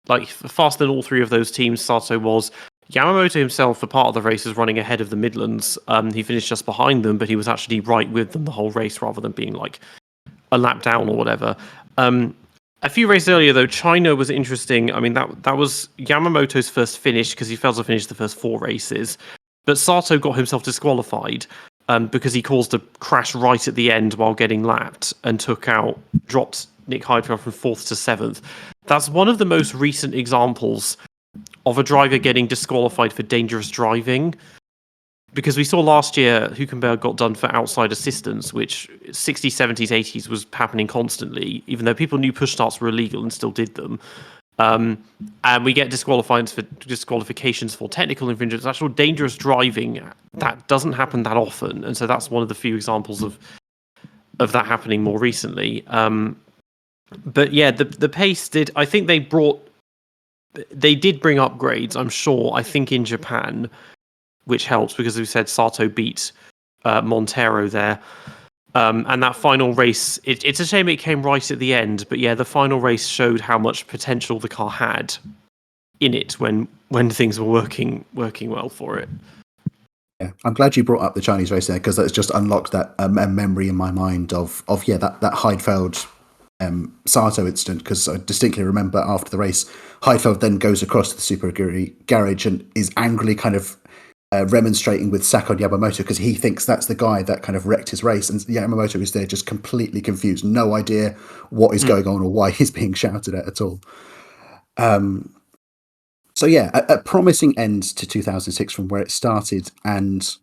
like faster than all 3 of those teams. Sato was. Yamamoto himself, for part of the race, was running ahead of the Midlands. He finished just behind them, but he was actually right with them the whole race rather than being like a lap down or whatever. A few races earlier, though, China was interesting. I mean, that was Yamamoto's first finish because he failed to finish the first 4 races. But Sato got himself disqualified. because he caused a crash right at the end while getting lapped and dropped Nick Heidfeld from 4th to 7th. That's one of the most recent examples of a driver getting disqualified for dangerous driving. Because we saw last year Hülkenberg got done for outside assistance, which 60s, 70s, 80s was happening constantly, even though people knew push starts were illegal and still did them. And we get disqualifications for technical infringements, actual dangerous driving. That doesn't happen that often, and so that's one of the few examples of that happening more recently. But yeah, the pace did. I think they did bring upgrades. I'm sure. I think in Japan, which helps because we said Sato beat Montero there. And that final race, it's a shame it came right at the end, but yeah, the final race showed how much potential the car had in it when things were working well for it. Yeah, I'm glad you brought up the Chinese race there, because that's just unlocked that memory in my mind of that Heidfeld Sato incident, because I distinctly remember after the race, Heidfeld then goes across to the Super Aguri garage and is angrily kind of remonstrating with Sakon Yamamoto, because he thinks that's the guy that kind of wrecked his race, and Yamamoto is there just completely confused, no idea what is going on or why he's being shouted at all. So yeah, a promising end to 2006 from where it started, and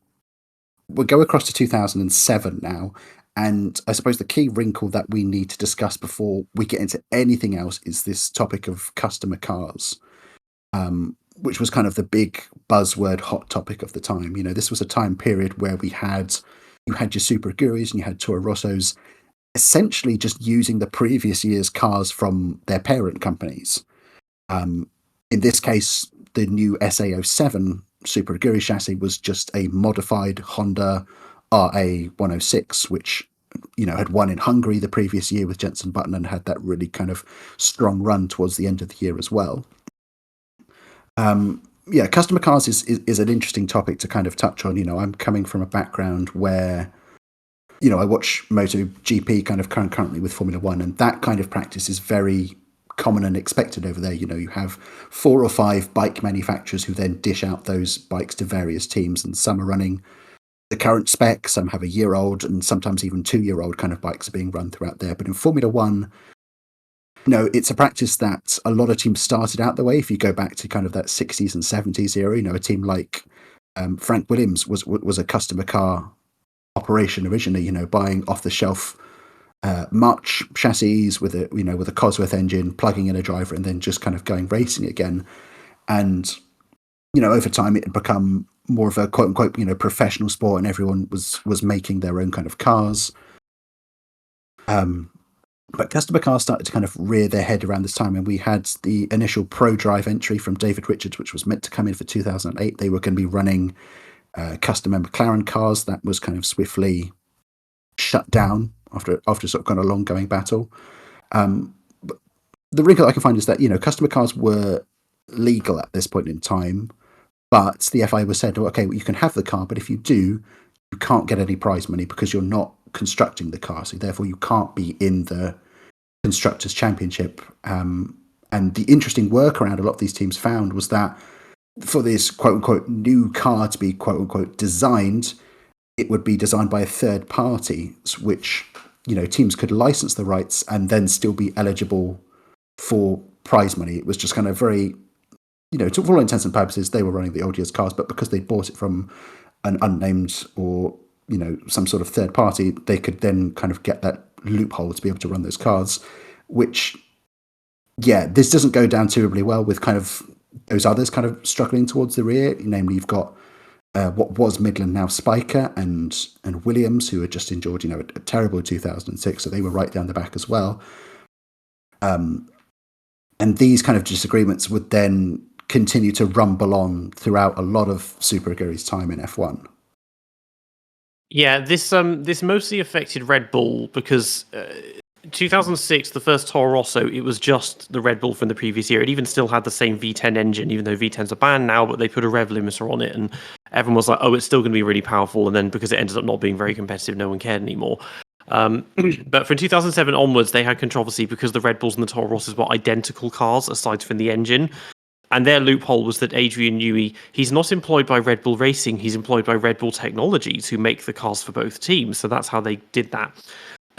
we'll go across to 2007 now. And I suppose the key wrinkle that we need to discuss before we get into anything else is this topic of customer cars, which was kind of the big buzzword hot topic of the time. You know, this was a time period where you had your Super Aguris and you had Toro Rossos essentially just using the previous year's cars from their parent companies. In this case, the new SA07 Super Aguri chassis was just a modified Honda RA106, which, you know, had won in Hungary the previous year with Jenson Button and had that really kind of strong run towards the end of the year as well. Yeah, customer cars is an interesting topic to kind of touch on. You know, I'm coming from a background where, you know, I watch MotoGP kind of currently with Formula One, and that kind of practice is very common and expected over there. You know, you have 4 or 5 bike manufacturers who then dish out those bikes to various teams, and some are running the current spec, some have a year-old, and sometimes even 2-year-old kind of bikes are being run throughout there. But in Formula One, you know, it's a practice that a lot of teams started out the way. If you go back to kind of that 60s and 70s era, you know, a team like Frank Williams was a customer car operation originally, you know, buying off the shelf March chassis with a Cosworth engine, plugging in a driver, and then just kind of going racing again. And, you know, over time it had become more of a quote unquote, you know, professional sport, and everyone was making their own kind of cars. But customer cars started to kind of rear their head around this time, and we had the initial Pro Drive entry from David Richards, which was meant to come in for 2008. They were going to be running customer McLaren cars. That was kind of swiftly shut down after sort of kind of long going battle. But the wrinkle I can find is that, you know, customer cars were legal at this point in time, but the FIA was said, oh, okay, well, you can have the car, but if you do, you can't get any prize money because you're not constructing the car, so therefore you can't be in the Constructors' Championship. And the interesting workaround a lot of these teams found was that for this quote-unquote new car to be quote-unquote designed, it would be designed by a third party, which, you know, teams could license the rights and then still be eligible for prize money. It was just kind of very, you know, to all intents and purposes, they were running the old year's cars, but because they bought it from an unnamed or, you know, some sort of third party, they could then kind of get that loophole to be able to run those cars, which, yeah, this doesn't go down terribly well with kind of those others kind of struggling towards the rear. Namely, you've got what was Midland, now Spiker, and Williams, who had just endured, you know, a terrible 2006, so they were right down the back as well. And these kind of disagreements would then continue to rumble on throughout a lot of Super Aguri's time in F1. Yeah, this mostly affected Red Bull because 2006, the first Toro Rosso, it was just the Red Bull from the previous year. It even still had the same V10 engine, even though V10s are banned now, but they put a rev limiter on it, and everyone was like, oh, it's still going to be really powerful. And then because it ended up not being very competitive, no one cared anymore. But from 2007 onwards, they had controversy because the Red Bulls and the Toro Rossos were identical cars aside from the engine. And their loophole was that Adrian Newey, he's not employed by Red Bull Racing, he's employed by Red Bull Technologies, who make the cars for both teams. So that's how they did that.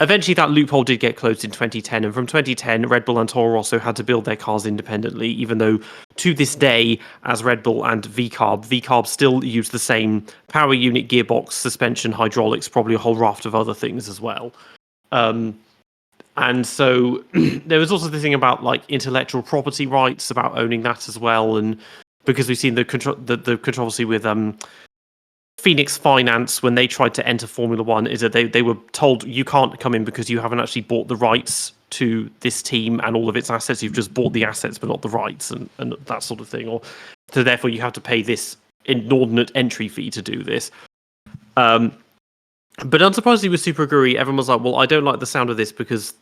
Eventually, that loophole did get closed in 2010, and from 2010, Red Bull and Toro Rosso had to build their cars independently, even though to this day, as Red Bull and VCARB still use the same power unit, gearbox, suspension, hydraulics, probably a whole raft of other things as well. And so there was also the thing about like intellectual property rights, about owning that as well, and because we've seen the controversy with Phoenix Finance when they tried to enter Formula One, is that they were told you can't come in because you haven't actually bought the rights to this team and all of its assets. You've just bought the assets but not the rights and that sort of thing. Or so therefore you have to pay this inordinate entry fee to do this. But unsurprisingly with Super Aguri, everyone was like, well, I don't like the sound of this because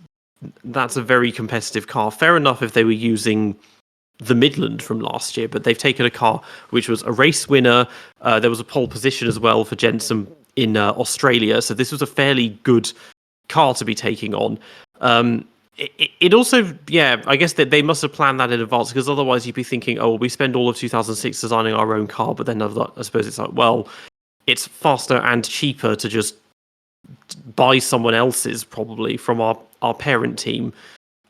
that's a very competitive car. Fair enough if they were using the Midland from last year, but they've taken a car which was a race winner. There was a pole position as well for Jensen in Australia, so this was a fairly good car to be taking on. It also, yeah, I guess that they must have planned that in advance, because otherwise you'd be thinking, oh, we spend all of 2006 designing our own car, but then I suppose it's like, well, it's faster and cheaper to just buy someone else's, probably from our parent team.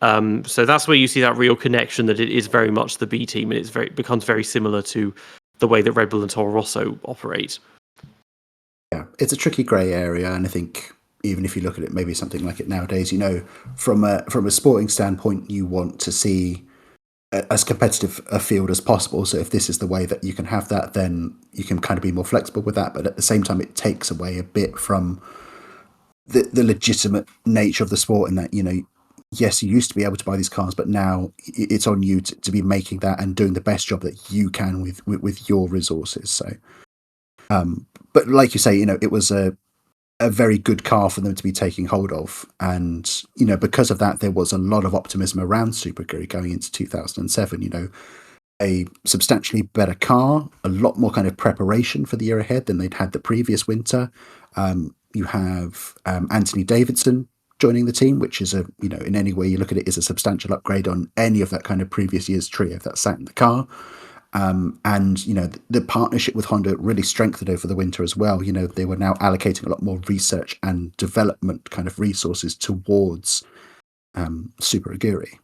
So that's where you see that real connection, that it is very much the B team, and it becomes very similar to the way that Red Bull and Toro Rosso operate. Yeah, it's a tricky grey area, and I think even if you look at it, maybe something like it nowadays, from a sporting standpoint, you want to see as competitive a field as possible. So if this is the way that you can have that, then you can kind of be more flexible with that. But at the same time, it takes away a bit from the legitimate nature of the sport, in that, yes, you used to be able to buy these cars, but now it's on you to be making that and doing the best job that you can with your resources. So, but like you say, it was a very good car for them to be taking hold of. And, because of that, there was a lot of optimism around Super Aguri going into 2007, a substantially better car, a lot more kind of preparation for the year ahead than they'd had the previous winter. You have Anthony Davidson joining the team, which is in any way you look at it, is a substantial upgrade on any of that kind of previous year's trio that sat in the car. And the partnership with Honda really strengthened over the winter as well. They were now allocating a lot more research and development kind of resources towards Super Aguri.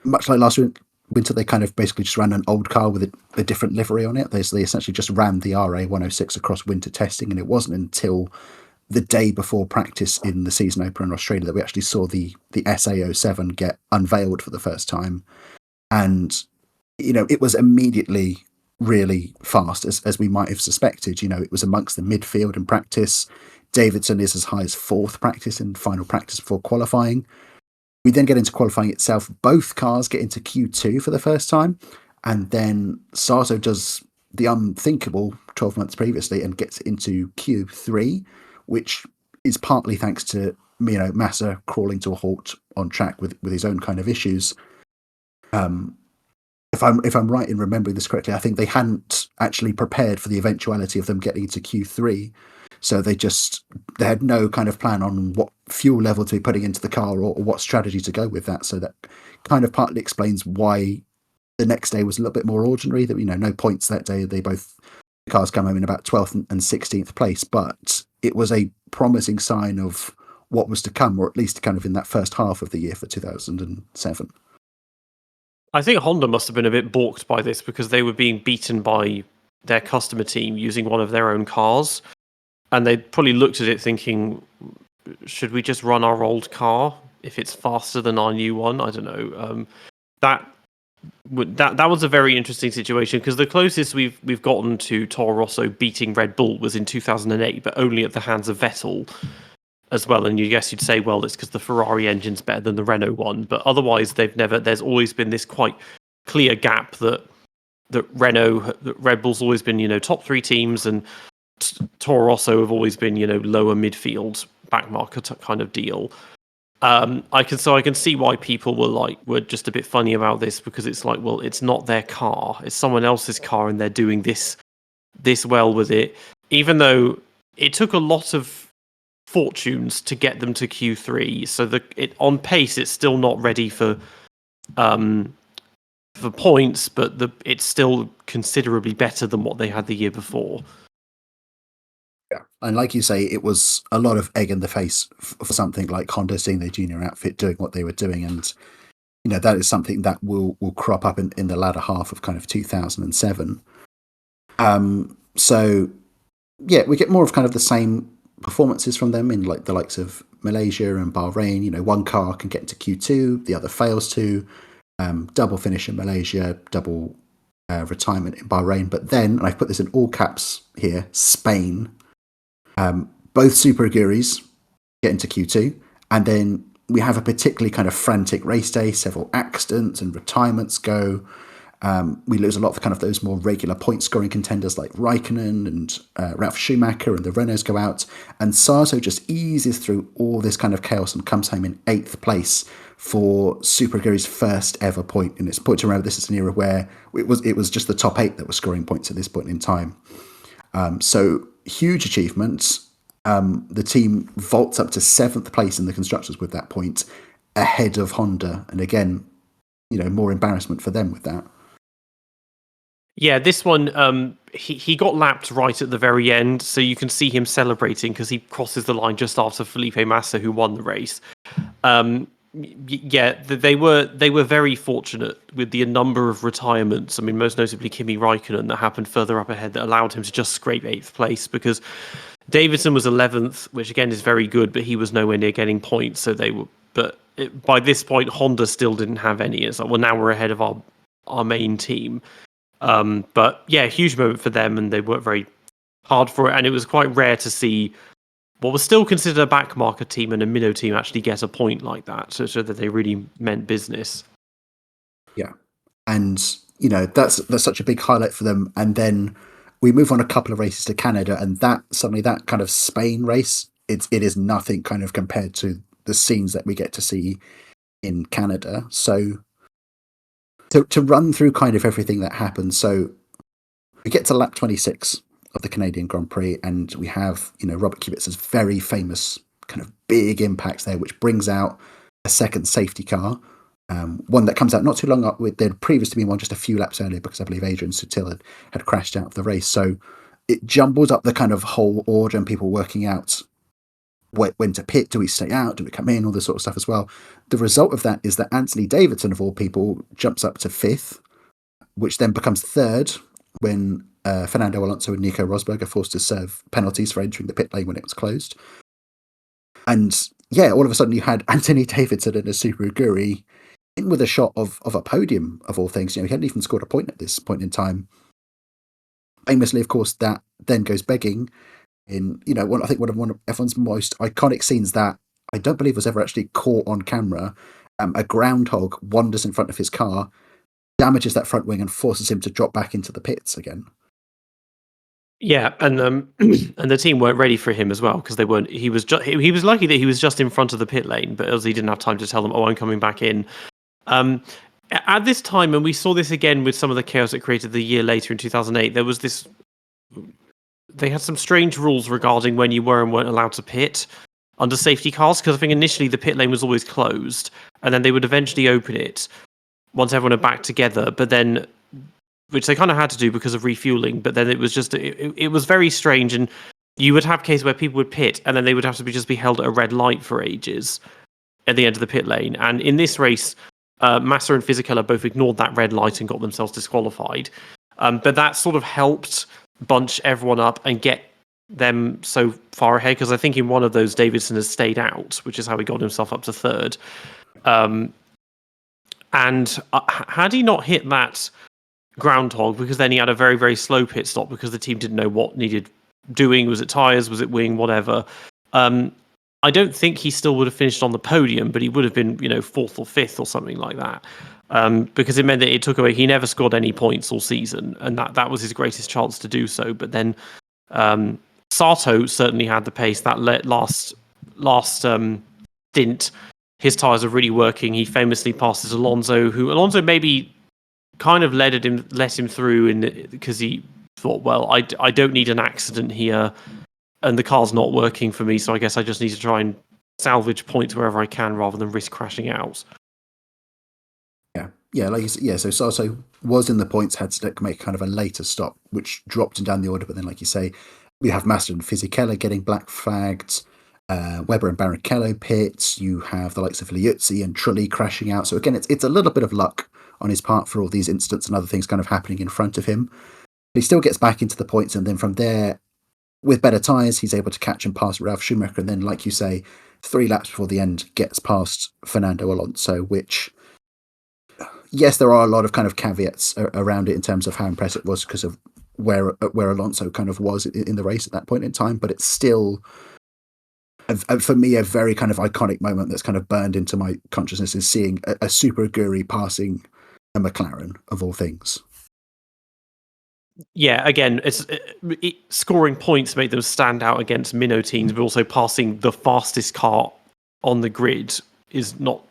Much like last winter, they kind of basically just ran an old car with a different livery on it. They essentially just ran the RA106 across winter testing, and it wasn't until the day before practice in the season opener in Australia that we actually saw the SA07 get unveiled for the first time. And, it was immediately really fast, as we might have suspected. It was amongst the midfield in practice. Davidson is as high as fourth practice in final practice before qualifying. We then get into qualifying itself. Both cars get into Q2 for the first time. And then Sato does the unthinkable 12 months previously and gets into Q3, which is partly thanks to Massa crawling to a halt on track with his own kind of issues. If I'm right in remembering this correctly, I think they hadn't actually prepared for the eventuality of them getting into Q3, so they had no kind of plan on what fuel level to be putting into the car or what strategy to go with that. So that kind of partly explains why the next day was a little bit more ordinary. That no points that day. The cars come home in about 12th and 16th place, but it was a promising sign of what was to come, or at least kind of in that first half of the year for 2007. I think Honda must have been a bit balked by this, because they were being beaten by their customer team using one of their own cars. And they probably looked at it thinking, should we just run our old car if it's faster than our new one? I don't know. That was a very interesting situation, because the closest we've gotten to Toro Rosso beating Red Bull was in 2008, but only at the hands of Vettel as well. And you'd say, well, it's because the Ferrari engine's better than the Renault one, but otherwise there's always been this quite clear gap that Red Bull's always been top three teams, and Toro Rosso have always been lower midfield backmarker kind of deal. I can see why people were just a bit funny about this, because it's like, well, it's not their car, it's someone else's car, and they're doing this well with it, even though it took a lot of fortunes to get them to Q3. So on pace, it's still not ready for for points, but it's still considerably better than what they had the year before. Yeah, and like you say, it was a lot of egg in the face for something like Honda seeing their junior outfit doing what they were doing, and that is something that will crop up in the latter half of kind of 2007. So yeah, we get more of kind of the same performances from them in like the likes of Malaysia and Bahrain. One car can get into Q2, the other fails to. Double finish in Malaysia, double retirement in Bahrain. But then, and I've put this in all caps here, Spain. Both Super Aguris get into Q2, and then we have a particularly kind of frantic race day. Several accidents and retirements go. We lose a lot of kind of those more regular point scoring contenders like Raikkonen and Ralf Schumacher, and the Renaults go out. And Sato just eases through all this kind of chaos and comes home in 8th place for Super Aguri's first ever point. And it's important to remember this is an era where it was just the top 8 that were scoring points at this point in time. So huge achievements. The team vaults up to 7th place in the constructors with that point, ahead of Honda. And again, more embarrassment for them with that. Yeah, this one, he got lapped right at the very end, so you can see him celebrating because he crosses the line just after Felipe Massa, who won the race. Yeah, they were very fortunate with the number of retirements. I mean, most notably Kimi Raikkonen that happened further up ahead that allowed him to just scrape 8th place, because Davidson was 11th, which again is very good, but he was nowhere near getting points. So they were, by this point, Honda still didn't have any. It's like, well, now we're ahead of our main team. But yeah, huge moment for them, and they worked very hard for it. And it was quite rare to see what was still considered a backmarker team and a minnow team actually get a point like that, so that they really meant business. Yeah, and that's such a big highlight for them. And then we move on a couple of races to Canada, and that kind of Spain race, it is nothing kind of compared to the scenes that we get to see in Canada. So to run through kind of everything that happens, so we get to lap 26 of the Canadian Grand Prix, and we have Robert Kubica's very famous kind of big impact there, which brings out a second safety car, one that comes out not too long up with there'd previously been one just a few laps earlier, because I believe Adrian Sutil had crashed out of the race. So it jumbles up the kind of whole order and people working out when to pit. Do we stay out? Do we come in? All this sort of stuff as well. The result of that is that Anthony Davidson, of all people, jumps up to 5th, which then becomes 3rd when Fernando Alonso and Nico Rosberg are forced to serve penalties for entering the pit lane when it was closed. And yeah, all of a sudden you had Anthony Davidson and a Super Aguri in with a shot of a podium, of all things. He hadn't even scored a point at this point in time. Famously, of course, that then goes begging in, I think one of F1's most iconic scenes that I don't believe was ever actually caught on camera. A groundhog wanders in front of his car, damages that front wing, and forces him to drop back into the pits again. Yeah, and and the team weren't ready for him as well, because they weren't. He was lucky that he was just in front of the pit lane, but he didn't have time to tell them, "Oh, I'm coming back in." At this time, and we saw this again with some of the chaos it created the year later in 2008. There was this. They had some strange rules regarding when you were and weren't allowed to pit under safety cars, because I think initially the pit lane was always closed, and then they would eventually open it once everyone had back together. But then, which they kind of had to do because of refueling. But then it was just it was very strange, and you would have cases where people would pit, and then they would have to just be held at a red light for ages at the end of the pit lane. And in this race, Massa and Fisichella both ignored that red light and got themselves disqualified. But that sort of helped bunch everyone up and get them so far ahead, because I think in one of those Davidson has stayed out, which is how he got himself up to 3rd. And had he not hit that groundhog, because then he had a very, very slow pit stop because the team didn't know what needed doing. Was it tyres? Was it wing? Whatever. I don't think he still would have finished on the podium, but he would have been, 4th or 5th or something like that. Because it meant that it took away. He never scored any points all season, and that was his greatest chance to do so. But then Sato certainly had the pace. That last stint, his tyres are really working. He famously passes Alonso, who Alonso maybe kind of let him through because he thought, well, I don't need an accident here, and the car's not working for me, so I guess I just need to try and salvage points wherever I can rather than risk crashing out. Yeah, like you said, yeah. So Sato was in the points, had to make kind of a later stop, which dropped him down the order. But then, like you say, we have Master and Fisichella getting black flagged, Weber and Barrichello pits. You have the likes of Liuzzi and Trulli crashing out. So again, it's a little bit of luck on his part for all these incidents and other things kind of happening in front of him. But he still gets back into the points, and then from there, with better tyres, he's able to catch and pass Ralf Schumacher. And then, like you say, 3 laps before the end, gets past Fernando Alonso, which, yes, there are a lot of kind of caveats around it in terms of how impressive it was because of where Alonso kind of was in the race at that point in time. But it's still, for me, a very kind of iconic moment that's kind of burned into my consciousness is seeing a Super Aguri passing a McLaren, of all things. Yeah, again, scoring points make them stand out against minnow teams, but also passing the fastest car on the grid is not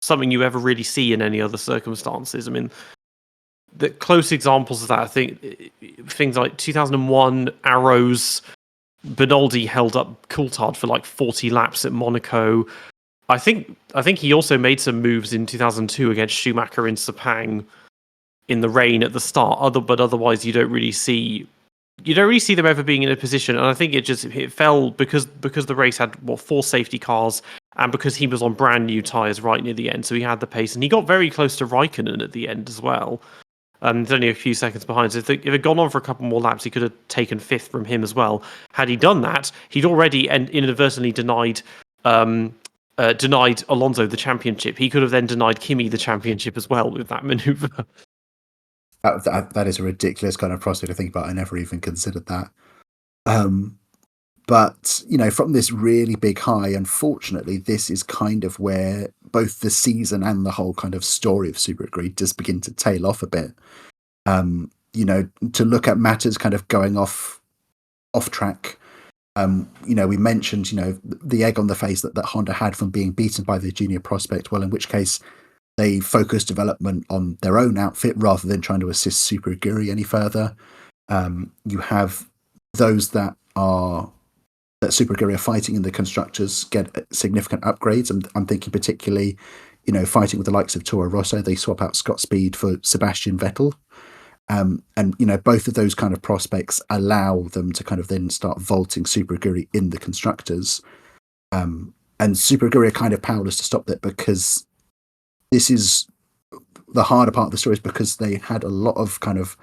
something you ever really see in any other circumstances. I mean, the close examples of that, I think, things like 2001 Arrows, Bernaldi held up Coulthard for like 40 laps at Monaco. I think he also made some moves in 2002 against Schumacher in Sepang in the rain at the start. But otherwise, you don't really see them ever being in a position. And I think it fell because the race had 4 safety cars, and because he was on brand new tyres right near the end, so he had the pace, and he got very close to Raikkonen at the end as well. There's only a few seconds behind. So if it had gone on for a couple more laps, he could have taken 5th from him as well. Had he done that, he'd already inadvertently denied Alonso the championship. He could have then denied Kimi the championship as well with that maneuver. That is a ridiculous kind of prospect to think about. I never even considered that. But, from this really big high, unfortunately, this is kind of where both the season and the whole kind of story of Super Aguri just begin to tail off a bit. To look at matters kind of going off track. We mentioned, the egg on the face that Honda had from being beaten by the junior prospect. Well, in which case they focused development on their own outfit rather than trying to assist Super Aguri any further. You have those that Super Aguri are fighting in the constructors get significant upgrades. I'm thinking particularly, fighting with the likes of Toro Rosso, they swap out Scott Speed for Sebastian Vettel. And both of those kind of prospects allow them to kind of then start vaulting Super Aguri in the constructors. And Super Aguri are kind of powerless to stop that, because this is the harder part of the story, is because they had a lot of kind of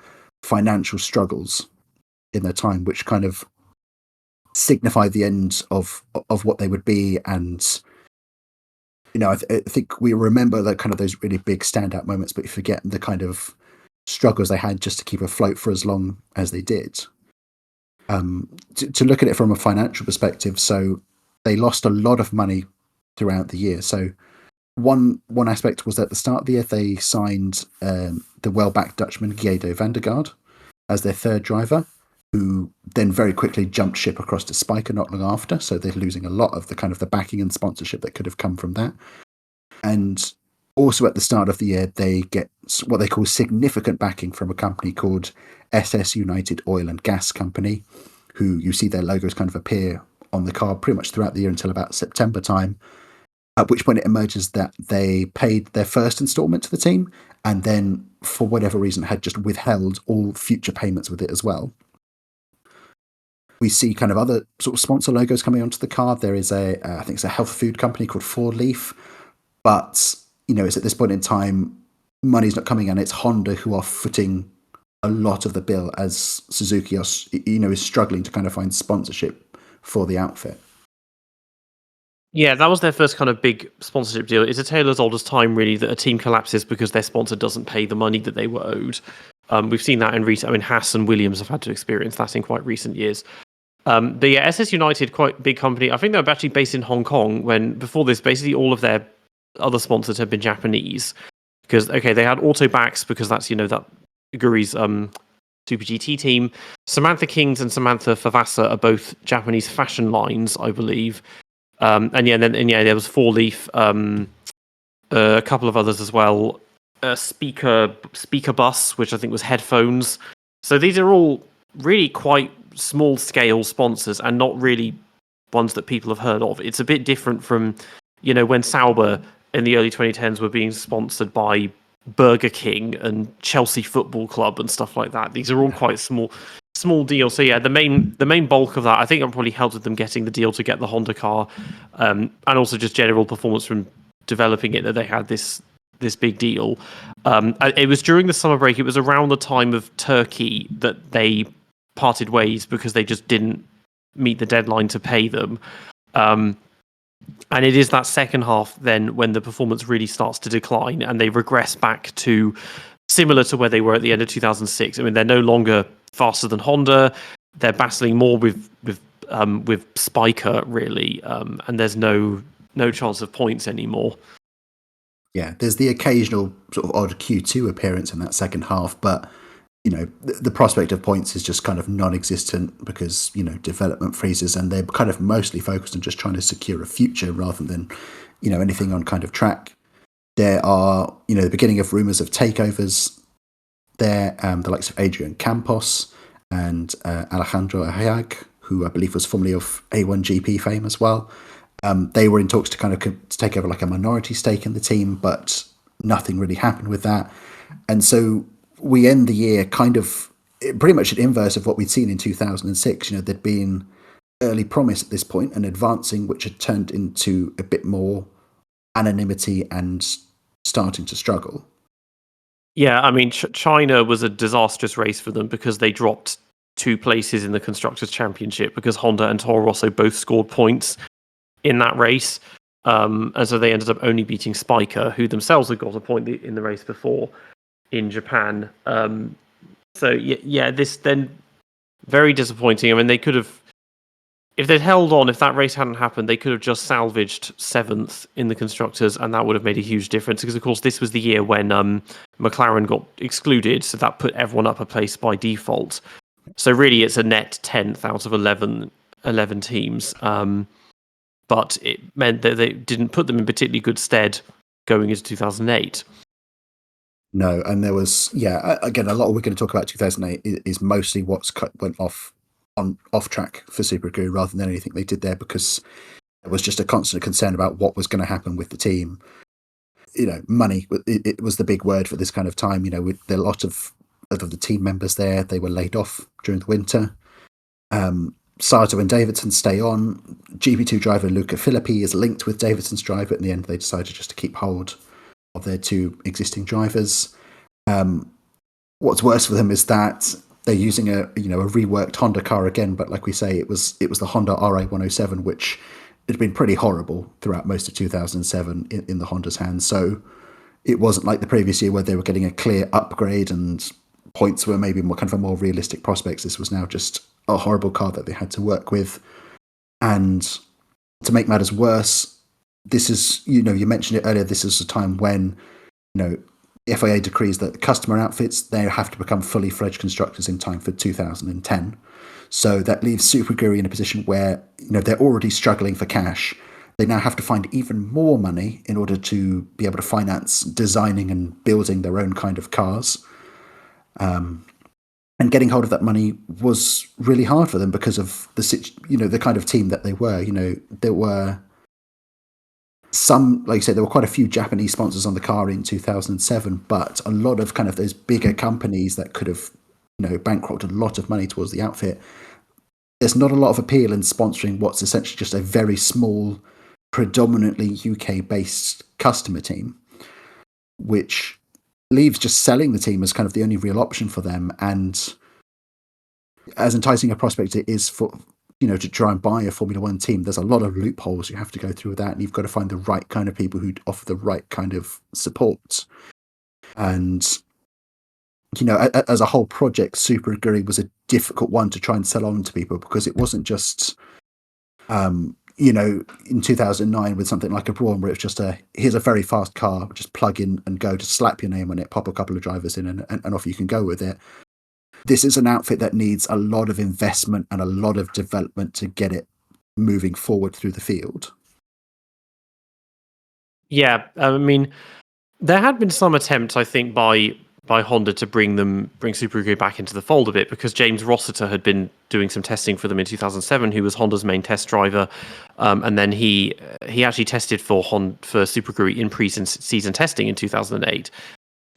financial struggles in their time, which kind of signify the end of what they would be. And I think we remember that kind of those really big standout moments, but you forget the kind of struggles they had just to keep afloat for as long as they did. To look at it from a financial perspective, so they lost a lot of money throughout the year. So one aspect was that at the start of the year they signed the well-backed Dutchman Guido van der Garde as their third driver, who then very quickly jumped ship across to Spiker not long after. So they're losing a lot of the kind of the backing and sponsorship that could have come from that. And also at the start of the year, they get what they call significant backing from a company called SS United Oil and Gas Company, who you see their logos kind of appear on the car pretty much throughout the year until about September time, at which point it emerges that they paid their first installment to the team, and then for whatever reason had just withheld all future payments with it as well. We see kind of other sort of sponsor logos coming onto the car. There is I think it's a health food company called 4Leaf, but it's at this point in time, money's not coming, and it's Honda who are footing a lot of the bill as Suzuki is struggling to kind of find sponsorship for the outfit. Yeah, that was their first kind of big sponsorship deal. It's a tale as old as time, really, that a team collapses because their sponsor doesn't pay the money that they were owed. We've seen that in recent. I mean, Haas and Williams have had to experience that in quite recent years. But yeah, SS United, quite big company. I think they were actually based in Hong Kong when, before this, basically all of their other sponsors had been Japanese. Because, they had Autobacks, because that's, that Aguri's Super GT team. Samantha Kings and Samantha Favasa are both Japanese fashion lines, I believe. There was 4Leaf, a couple of others as well. Speaker Bus, which I think was headphones. So these are all really quite small scale sponsors and not really ones that people have heard of. It's a bit different from, when Sauber in the early 2010s were being sponsored by Burger King and Chelsea Football Club and stuff like that. These are all quite small deals. So yeah, the main bulk of that, I think, probably helped with them getting the deal to get the Honda car, and also just general performance from developing it, that they had this big deal. It was during the summer break. It was around the time of Turkey that they parted ways because they just didn't meet the deadline to pay them. And it is that second half then when the performance really starts to decline and they regress back to similar to where they were at the end of 2006. I mean, they're no longer faster than Honda. They're battling more with Spiker, really, and there's no chance of points anymore. Yeah, there's the occasional sort of odd Q2 appearance in that second half, but the prospect of points is just kind of non-existent because development freezes, and they're kind of mostly focused on just trying to secure a future rather than anything on kind of track. There are the beginning of rumors of takeovers there, the likes of Adrian Campos and Alejandro Ajag, who I believe was formerly of A1GP fame as well. They were in talks to take over like a minority stake in the team, but nothing really happened with that. And so we end the year kind of pretty much an inverse of what we'd seen in 2006. There'd been early promise at this point and advancing, which had turned into a bit more anonymity and starting to struggle. Yeah, I mean, China was a disastrous race for them because they dropped 2 places in the Constructors' Championship because Honda and Toro Rosso both scored points in that race. And so they ended up only beating Spiker, who themselves had got a point in the race before in Japan. So yeah, this then very disappointing. I mean, they could have, if they'd held on, if that race hadn't happened, they could have just salvaged 7th in the Constructors, and that would have made a huge difference because, of course, this was the year when McLaren got excluded, so that put everyone up a place by default. So really, it's a net 10th out of 11 teams. But it meant that they didn't put them in particularly good stead going into 2008. No, and there was, again, a lot of we're going to talk about 2008 is mostly what's went off track for Super Aguri rather than anything they did there, because there was just a constant concern about what was going to happen with the team. Money, it was the big word for this kind of time. With a lot of the team members there, they were laid off during the winter. Sato and Davidson stay on. GP2 driver Luca Filippi is linked with Davidson's driver. In the end, they decided just to keep hold of their 2 existing drivers. What's worse for them is that they're using a reworked Honda car again, but like we say, it was the Honda RA107, which had been pretty horrible throughout most of 2007 in the Honda's hands. So it wasn't like the previous year where they were getting a clear upgrade and points were maybe more kind of a more realistic prospects. This was now just a horrible car that they had to work with. And to make matters worse, this is, you mentioned it earlier, this is a time when, the FIA decrees that customer outfits, they have to become fully fledged constructors in time for 2010. So that leaves Super Aguri in a position where, they're already struggling for cash. They now have to find even more money in order to be able to finance designing and building their own kind of cars. And getting hold of that money was really hard for them because of the kind of team that they were. There were some, like you said, there were quite a few Japanese sponsors on the car in 2007, but a lot of kind of those bigger companies that could have, bankrupted a lot of money towards the outfit. There's not a lot of appeal in sponsoring what's essentially just a very small, predominantly UK-based customer team, which leaves just selling the team as kind of the only real option for them. And as enticing a prospect it is for, to try and buy a Formula One team, there's a lot of loopholes you have to go through with that, and you've got to find the right kind of people who offer the right kind of support. And, as a whole project, Super Aguri was a difficult one to try and sell on to people because it wasn't just, in 2009 with something like a Brawn where it's just here's a very fast car, just plug in and go, just slap your name on it, pop a couple of drivers in and off you can go with it. This is an outfit that needs a lot of investment and a lot of development to get it moving forward through the field. Yeah, I mean, there had been some attempts, I think, by Honda to bring Super Aguri back into the fold a bit, because James Rossiter had been doing some testing for them in 2007, who was Honda's main test driver, and then he actually tested for Super Aguri in pre-season testing in 2008.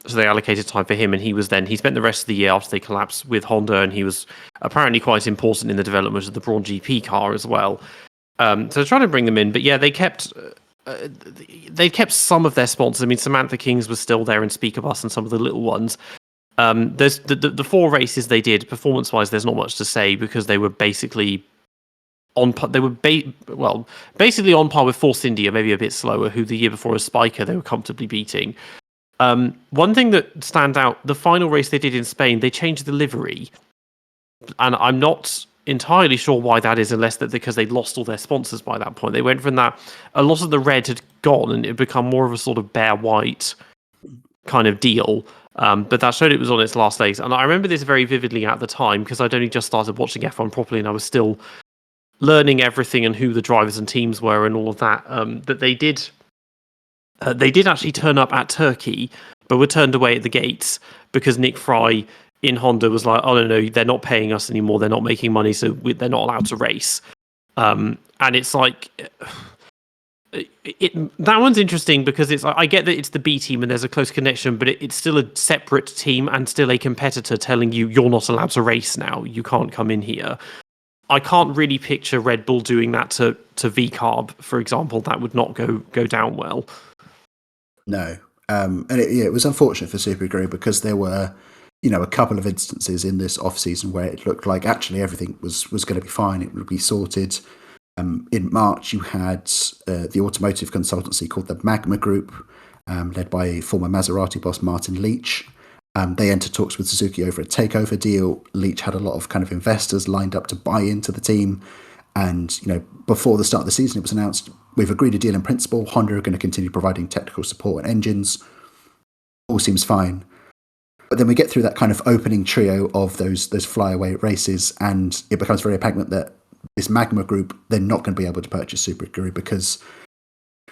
So they allocated time for him, and he spent the rest of the year after they collapsed with Honda, and he was apparently quite important in the development of the Brawn GP car as well. So they're trying to bring them in, but yeah, they kept some of their sponsors. I mean, Samantha Kings was still there, and Speaker Bus, and some of the little ones. There's the 4 races they did performance-wise. There's not much to say because they were basically basically on par with Force India, maybe a bit slower. Who the year before as Spiker they were comfortably beating. One thing that stands out: the final race they did in Spain, they changed the livery, and I'm not entirely sure why that is, unless that because they'd lost all their sponsors by that point. They went from that, a lot of the red had gone, and it had become more of a sort of bare white kind of deal. But that showed it was on its last legs, and I remember this very vividly at the time because I'd only just started watching F1 properly, and I was still learning everything and who the drivers and teams were and all of that. That they did actually turn up at Turkey, but were turned away at the gates because Nick Fry in Honda was like, "Oh no, they're not paying us anymore. They're not making money, so they're not allowed to race." And it's like, that one's interesting because it's. I get that it's the B team and there's a close connection, but it's still a separate team and still a competitor telling you you're not allowed to race now. You can't come in here. I can't really picture Red Bull doing that to VCarb, for example. That would not go down well. No, and it was unfortunate for Super Aguri because there were, a couple of instances in this off season where it looked like actually everything was going to be fine. It would be sorted. In March, you had the automotive consultancy called the Magma Group, led by former Maserati boss Martin Leach. They entered talks with Suzuki over a takeover deal. Leach had a lot of kind of investors lined up to buy into the team. And, before the start of the season, it was announced, we've agreed a deal in principle. Honda are going to continue providing technical support and engines. All seems fine. But then we get through that kind of opening trio of those flyaway races, and it becomes very apparent that this Magma Group, they're not going to be able to purchase Super Aguri because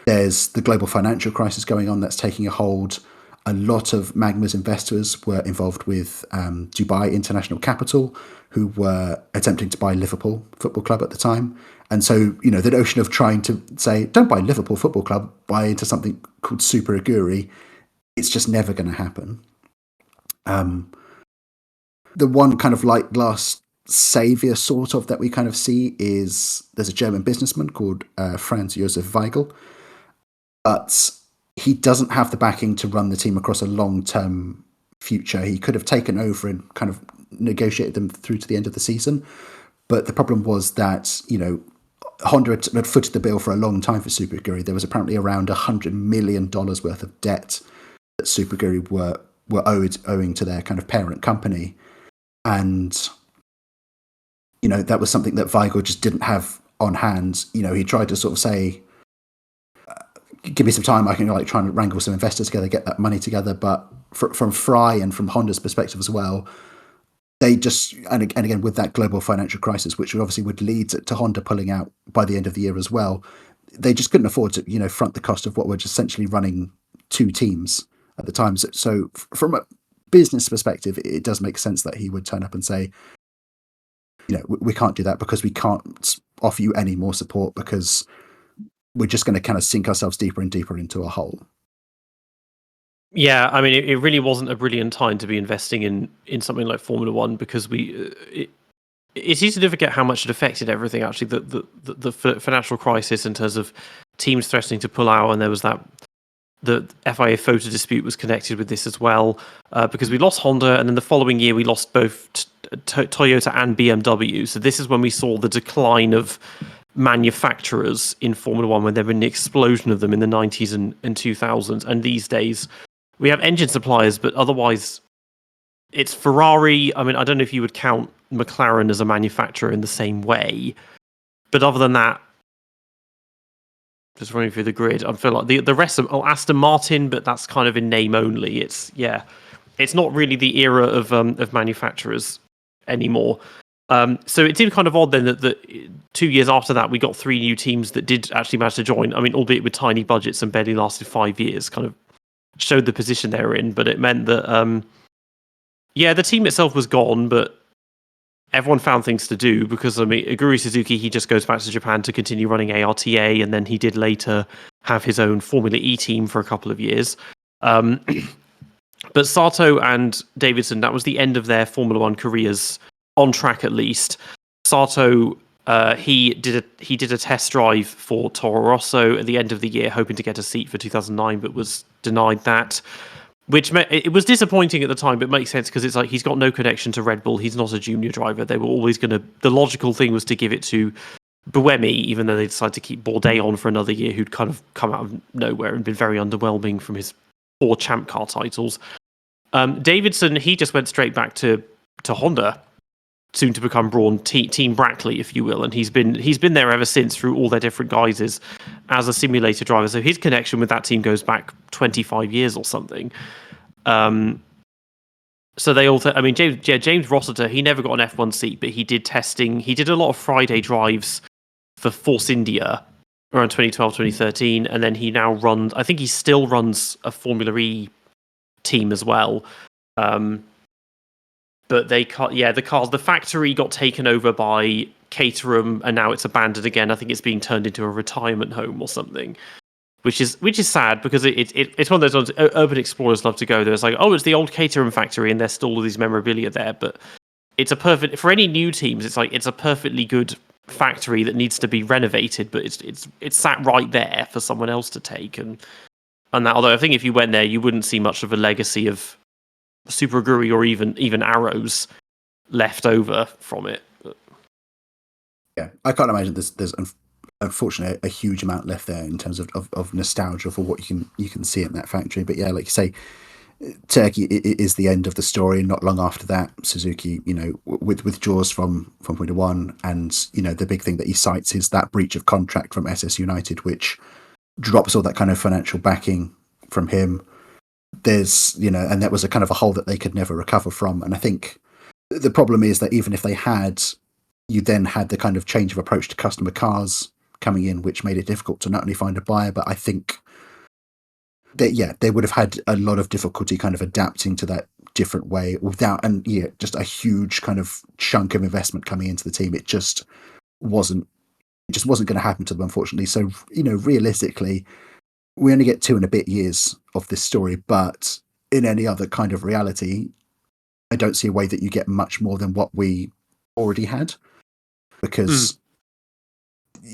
there's the global financial crisis going on that's taking a hold. A lot of Magma's investors were involved with Dubai International Capital, who were attempting to buy Liverpool Football Club at the time. And so, the notion of trying to say, don't buy Liverpool Football Club, buy into something called Super Aguri, it's just never going to happen. The one kind of light glass savior sort of that we kind of see is there's a German businessman called Franz Josef Weigel, but he doesn't have the backing to run the team across a long-term future. He could have taken over and kind of negotiated them through to the end of the season. But the problem was that, Honda had footed the bill for a long time for Super Aguri. There was apparently around $100 million worth of debt that Super Aguri were owing to their kind of parent company. And, that was something that Weigel just didn't have on hand. He tried to sort of say, give me some time, I can try and wrangle some investors together, get that money together. But from Fry and from Honda's perspective as well, they just, and again, with that global financial crisis, which obviously would lead to Honda pulling out by the end of the year as well, they just couldn't afford to, front the cost of what were just essentially running 2 teams at the time. So from a business perspective, it does make sense that he would turn up and say, we can't do that because we can't offer you any more support because we're just going to kind of sink ourselves deeper and deeper into a hole. Yeah, I mean, it really wasn't a brilliant time to be investing in something like Formula One because it's easy to forget how much it affected everything. Actually, the financial crisis in terms of teams threatening to pull out, and there was that the FIA photo dispute was connected with this as well because we lost Honda, and then the following year we lost both Toyota and BMW. So this is when we saw the decline of manufacturers in Formula One, when there been an explosion of them in the 90s and 2000s. And these days we have engine suppliers, but otherwise it's Ferrari. I mean, I don't know if you would count McLaren as a manufacturer in the same way, but other than that, just running through the grid, I feel like the rest of Aston Martin, but that's kind of in name only. It's not really the era of manufacturers anymore. So it seemed kind of odd then that 2 years after that we got 3 new teams that did actually manage to join. I mean, albeit with tiny budgets and barely lasted 5 years, kind of showed the position they were in. But it meant that the team itself was gone, but everyone found things to do because, I mean, Aguri Suzuki, he just goes back to Japan to continue running ARTA, and then he did later have his own Formula E team for a couple of years. But Sato and Davidson, that was the end of their Formula One careers, on track at least. Sato, he did a test drive for Toro Rosso at the end of the year, hoping to get a seat for 2009, but was denied that. Which it was disappointing at the time, but it makes sense because it's like he's got no connection to Red Bull. He's not a junior driver. They were always going to. The logical thing was to give it to Buemi, even though they decided to keep Bourdais on for another year, who'd kind of come out of nowhere and been very underwhelming from his 4 champ car titles. Davidson, he just went straight back to Honda, soon to become Brawn, Team Brackley, if you will, and he's been there ever since through all their different guises as a simulator driver. So his connection with that team goes back 25 years or something. So they all, James Rossiter, he never got an F1 seat, but he did testing. He did a lot of Friday drives for Force India around 2012, 2013, and then he now runs. I think he still runs a Formula E team as well. But the factory got taken over by Caterham, and now it's abandoned again. I think it's being turned into a retirement home or something, which is sad because it's one of those ones urban explorers love to go there. It's like, oh, it's the old Caterham factory, and there's still all these memorabilia there. But it's a perfect for any new teams. It's like it's a perfectly good factory that needs to be renovated, but it's sat right there for someone else to take and that. Although I think if you went there, you wouldn't see much of a legacy of Super Aguri or even arrows left over from it. Yeah, I can't imagine there's unfortunately a huge amount left there in terms of nostalgia for what you can see in that factory. But yeah, like you say, Turkey is the end of the story. Not long after that, Suzuki, withdraws from Formula One, and the big thing that he cites is that breach of contract from SS United, which drops all that kind of financial backing from him. There's and that was a kind of a hole that they could never recover from. And I think the problem is that even if they had, you then had the kind of change of approach to customer cars coming in, which made it difficult to not only find a buyer, but I think that they would have had a lot of difficulty kind of adapting to that different way without, and just a huge kind of chunk of investment coming into the team. It just wasn't going to happen to them, unfortunately. So realistically, we only get 2 and a bit years of this story, but in any other kind of reality, I don't see a way that you get much more than what we already had, because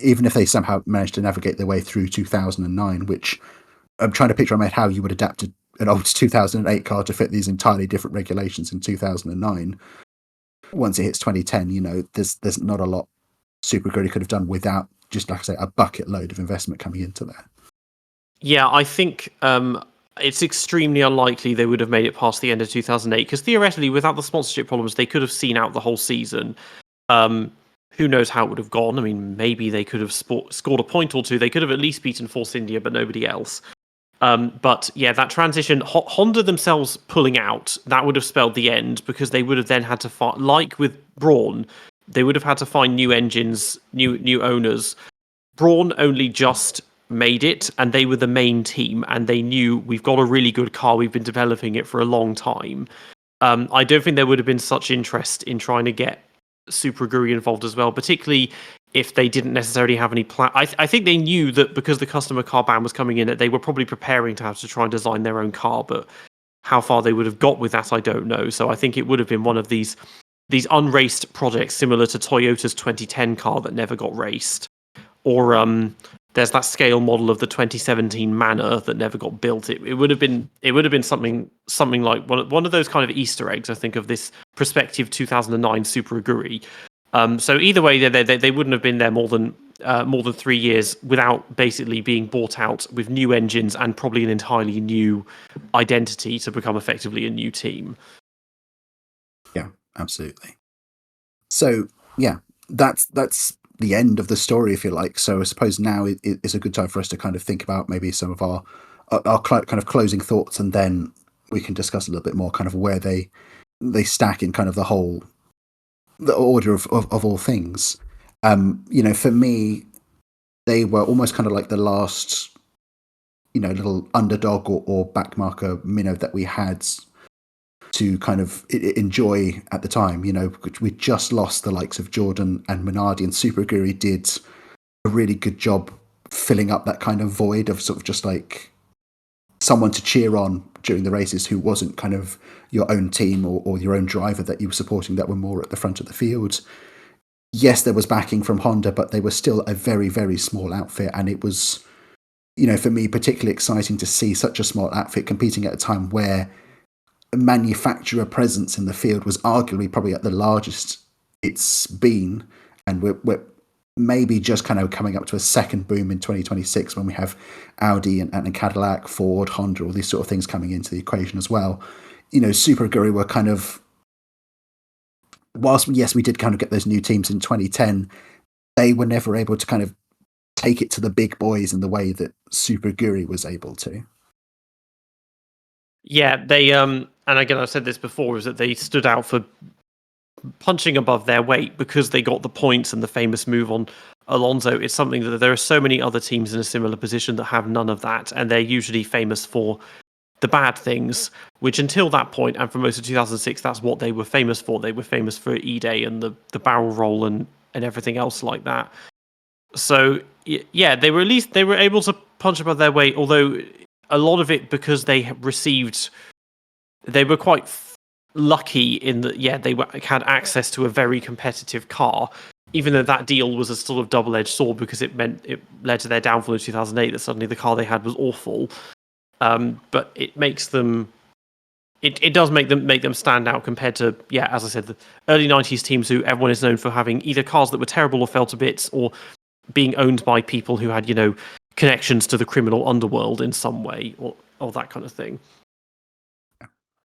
even if they somehow managed to navigate their way through 2009, which I'm trying to picture in my head how you would adapt an old 2008 car to fit these entirely different regulations in 2009. Once it hits 2010, there's not a lot Super Aguri could have done without, just like I say, a bucket load of investment coming into that. Yeah, I think it's extremely unlikely they would have made it past the end of 2008, because theoretically, without the sponsorship problems, they could have seen out the whole season. Who knows how it would have gone? I mean, maybe they could have scored a point or two. They could have at least beaten Force India, but nobody else. But yeah, that transition, Honda themselves pulling out, that would have spelled the end, because they would have then had to find, like with Brawn, they would have had to find new engines, new owners. Brawn only just made it, and they were the main team, and they knew, we've got a really good car, we've been developing it for a long time. I don't think there would have been such interest in trying to get Super Aguri involved as well, particularly if they didn't necessarily have any plan. I think they knew that because the customer car ban was coming in, that they were probably preparing to have to try and design their own car, but how far they would have got with that, I don't know. So I think it would have been one of these unraced projects, similar to Toyota's 2010 car that never got raced, or there's that scale model of the 2017 Manor that never got built. It would have been something like one of those kind of Easter eggs, I think, of this prospective 2009 Super Aguri. So either way, they wouldn't have been there more than 3 years without basically being bought out with new engines and probably an entirely new identity to become effectively a new team. Yeah, absolutely. So yeah, that's the end of the story, if you like. So I suppose now is a good time for us to kind of think about maybe some of our kind of closing thoughts, and then we can discuss a little bit more kind of where they stack in kind of the order of all things. For me, they were almost kind of like the last, little underdog or backmarker minnow that we had to kind of enjoy at the time. We just lost the likes of Jordan and Minardi, and Super Aguri did a really good job filling up that kind of void of sort of just like someone to cheer on during the races who wasn't kind of your own team or your own driver that you were supporting that were more at the front of the field. Yes, there was backing from Honda, but they were still a very, very small outfit. And it was, for me, particularly exciting to see such a small outfit competing at a time where manufacturer presence in the field was arguably probably at the largest it's been. And we're maybe just kind of coming up to a second boom in 2026 when we have Audi and Cadillac, Ford, Honda, all these sort of things coming into the equation as well. Super Aguri were kind of, whilst, yes, we did kind of get those new teams in 2010, they were never able to kind of take it to the big boys in the way that Super Aguri was able to. Yeah, they and again I've said this before, is that they stood out for punching above their weight because they got the points and the famous move on Alonso. It's something that there are so many other teams in a similar position that have none of that, and they're usually famous for the bad things, which until that point and for most of 2006, that's what they were famous for. They were famous for E-Day and the barrel roll and everything else like that. So yeah, they were able to punch above their weight, although a lot of it because they were quite lucky in that, they had access to a very competitive car, even though that deal was a sort of double-edged sword because it led to their downfall in 2008, that suddenly the car they had was awful. But it makes them, it does make them stand out compared to, as I said, the early 90s teams who everyone is known for having either cars that were terrible or fell to bits, or being owned by people who had, connections to the criminal underworld in some way, or that kind of thing.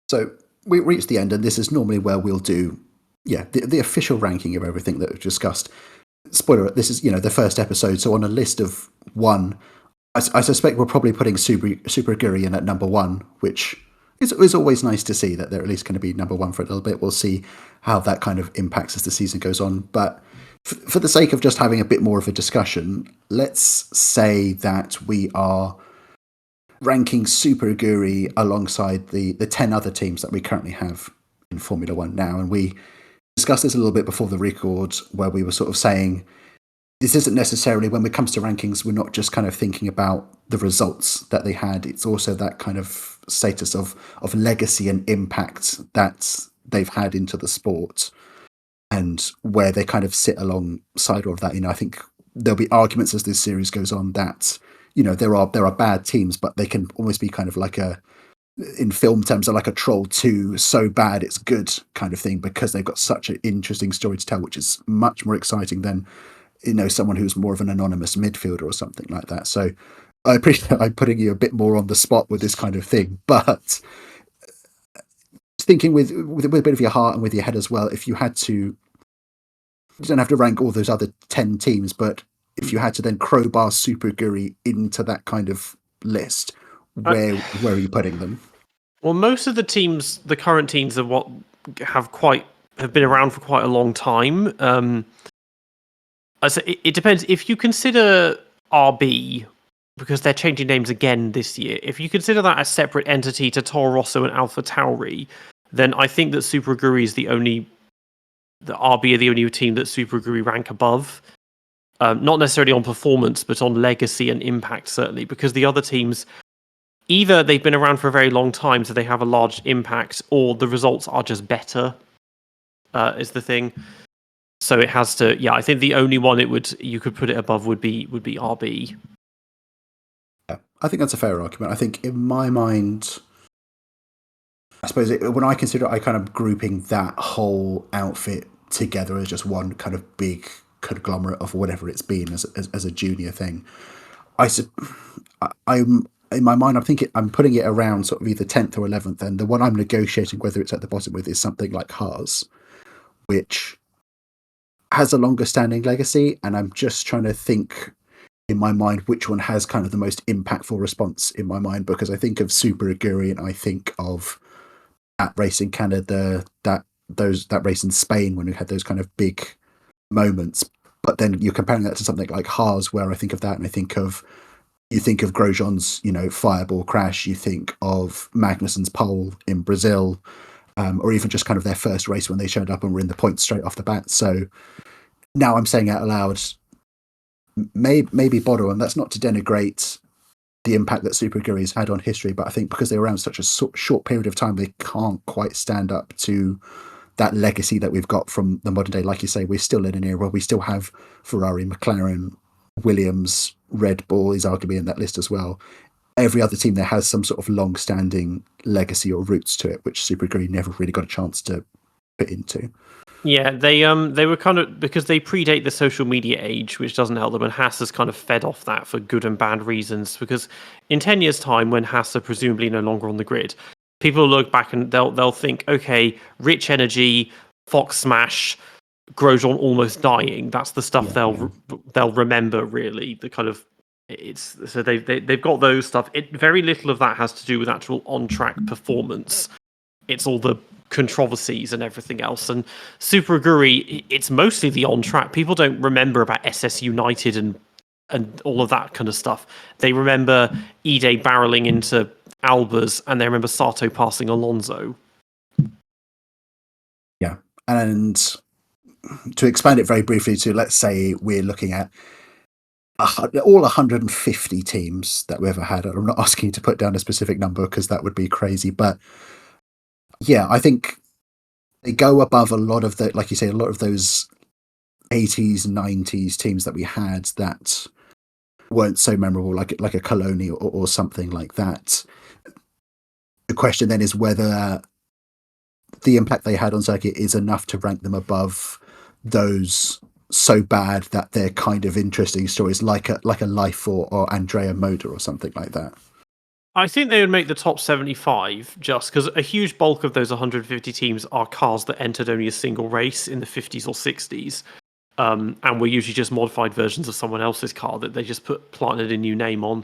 So we reached the end, and this is normally where we'll do, the official ranking of everything that we've discussed. Spoiler, this is, the first episode, so on a list of 1, I suspect we're probably putting Super Aguri in at number 1, which is always nice to see that they're at least going to be number 1 for a little bit. We'll see how that kind of impacts as the season goes on. But for the sake of just having a bit more of a discussion, let's say that we are ranking Super Aguri alongside the 10 other teams that we currently have in Formula One now. And we discussed this a little bit before the record, where we were sort of saying, this isn't necessarily, when it comes to rankings, we're not just kind of thinking about the results that they had. It's also that kind of status of legacy and impact that they've had into the sport, and where they kind of sit alongside all of that. I think there'll be arguments as this series goes on that, there are bad teams, but they can almost be kind of like in film terms, are like a Troll 2, so bad it's good kind of thing, because they've got such an interesting story to tell, which is much more exciting than, someone who's more of an anonymous midfielder or something like that. So I appreciate I'm putting you a bit more on the spot with this kind of thing, but thinking with a bit of your heart and with your head as well, if you had to, you don't have to rank all those other 10 teams, but if you had to then crowbar Super Aguri into that kind of list, where are you putting them? Well, most of the current teams are what have been around for quite a long time. It depends. If you consider RB, because they're changing names again this year, if you consider that a separate entity to Toro Rosso and Alpha Tauri, then I think that Super Aguri is the RB are the only team that Super Aguri rank above. Not necessarily on performance, but on legacy and impact, certainly, because the other teams, either they've been around for a very long time, so they have a large impact, or the results are just better, is the thing. So it has to, I think the only one you could put it above would be RB. Yeah, I think that's a fair argument. I think in my mind, I suppose when I consider I kind of grouping that whole outfit together as just one kind of big conglomerate of whatever it's been as a junior thing, I'm in my mind, I'm putting it around sort of either 10th or 11th, and the one I'm negotiating whether it's at the bottom with is something like Haas, which has a longer standing legacy, and I'm just trying to think in my mind which one has kind of the most impactful response in my mind, because I think of Super Aguri and I think of that race in Canada, that race in Spain when we had those kind of big moments. But then you're comparing that to something like Haas, where I think of that and you think of Grosjean's, fireball crash, you think of Magnussen's pole in Brazil, or even just kind of their first race when they showed up and were in the points straight off the bat. So now I'm saying out aloud, maybe Bodo, and that's not to denigrate the impact that Super Aguri has had on history, but I think because they're around such a short period of time, they can't quite stand up to that legacy that we've got from the modern day. Like you say, we're still in an era where we still have Ferrari, McLaren, Williams, Red Bull is arguably in that list as well. Every other team there has some sort of long-standing legacy or roots to it, which Super Aguri never really got a chance to fit into. Yeah, they were kind of, because they predate the social media age, which doesn't help them, and Haas has kind of fed off that for good and bad reasons. Because in 10 years' time, when Haas are presumably no longer on the grid, people will look back and they'll think, okay, Rich Energy, Fox Smash, Grosjean almost dying. That's the stuff they'll remember, really. The kind of, it's so they've got those stuff. Very little of that has to do with actual on-track performance. It's all the controversies and everything else. And Super Aguri, it's mostly the on-track. People don't remember about SS United and all of that kind of stuff. They remember Ide barreling into Albers, and they remember Sato passing Alonso. Yeah, and to expand it very briefly to, let's say we're looking at all 150 teams that we ever had. I'm not asking you to put down a specific number because that would be crazy, but yeah, I think they go above a lot of the, like you say, a lot of those 80s, 90s teams that we had that weren't so memorable, like a Coloni or something like that. The question then is whether the impact they had on circuit is enough to rank them above those so bad that they're kind of interesting stories, like a Life or Andrea Moda or something like that. I think they would make the top 75 just because a huge bulk of those 150 teams are cars that entered only a single race in the 50s or 60s. And were usually just modified versions of someone else's car that they just planted a new name on.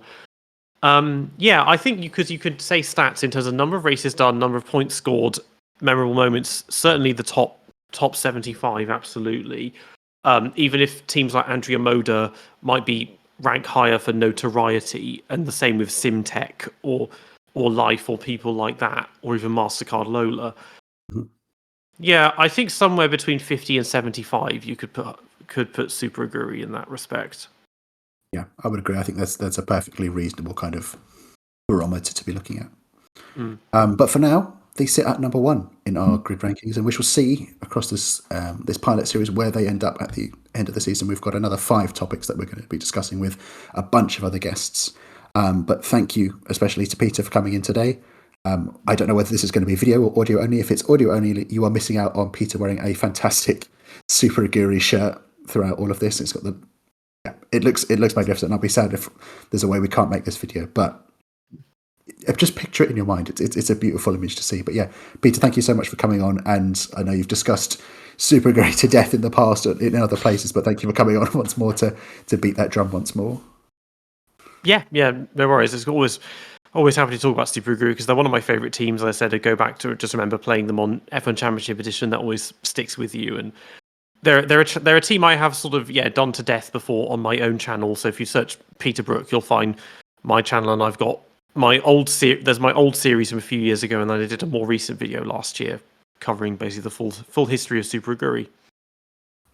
Yeah, I think you could say stats in terms of number of races done, number of points scored, memorable moments. Certainly the top 75, absolutely. Even if teams like Andrea Moda might be rank higher for notoriety, and the same with Simtech or Life or people like that, or even MasterCard Lola. Mm-hmm. Yeah, I think somewhere between 50 and 75 you could put Super Aguri in that respect. Yeah, I would agree. I think that's a perfectly reasonable kind of barometer to be looking at. But for now, they sit at number 1 in our grid rankings, and we shall see across this pilot series where they end up at the end of the season. We've got another 5 topics that we're going to be discussing with a bunch of other guests. But thank you especially to Peter for coming in today. I don't know whether this is going to be video or audio only. If it's audio only, you are missing out on Peter wearing a fantastic Super Aguri shirt throughout all of this. It's got it looks magnificent. I'll be sad if there's a way we can't make this video, but just picture it in your mind. It's a beautiful image to see. But yeah, Peter, thank you so much for coming on. And I know you've discussed Super Aguri to death in the past in other places, but thank you for coming on once more to beat that drum once more. Yeah, no worries. It's always happy to talk about Super Aguri because they're one of my favourite teams. As I said, I go back to just remember playing them on F1 Championship Edition. That always sticks with you. And they're a team I have sort of done to death before on my own channel. So if you search Peter Brook, you'll find my channel, and I've got my old there's my old series from a few years ago, and then I did a more recent video last year covering basically the full history of Super Aguri.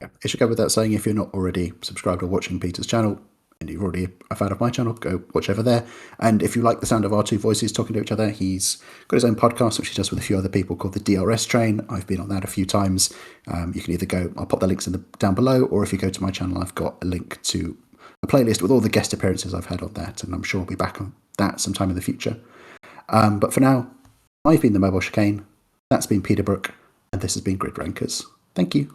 Yeah, it should go without saying, if you're not already subscribed or watching Peter's channel, and you're already a fan of my channel, go watch over there. And if you like the sound of our two voices talking to each other, he's got his own podcast, which he does with a few other people, called the DRS Train. I've been on that a few times. You can either go, I'll pop the links down below, or if you go to my channel, I've got a link to a playlist with all the guest appearances I've had on that, and I'm sure I'll be back on that sometime in the future. But for now, I've been the Mobile Chicane, that's been Peter Brook, and this has been Grid Rankers. Thank you.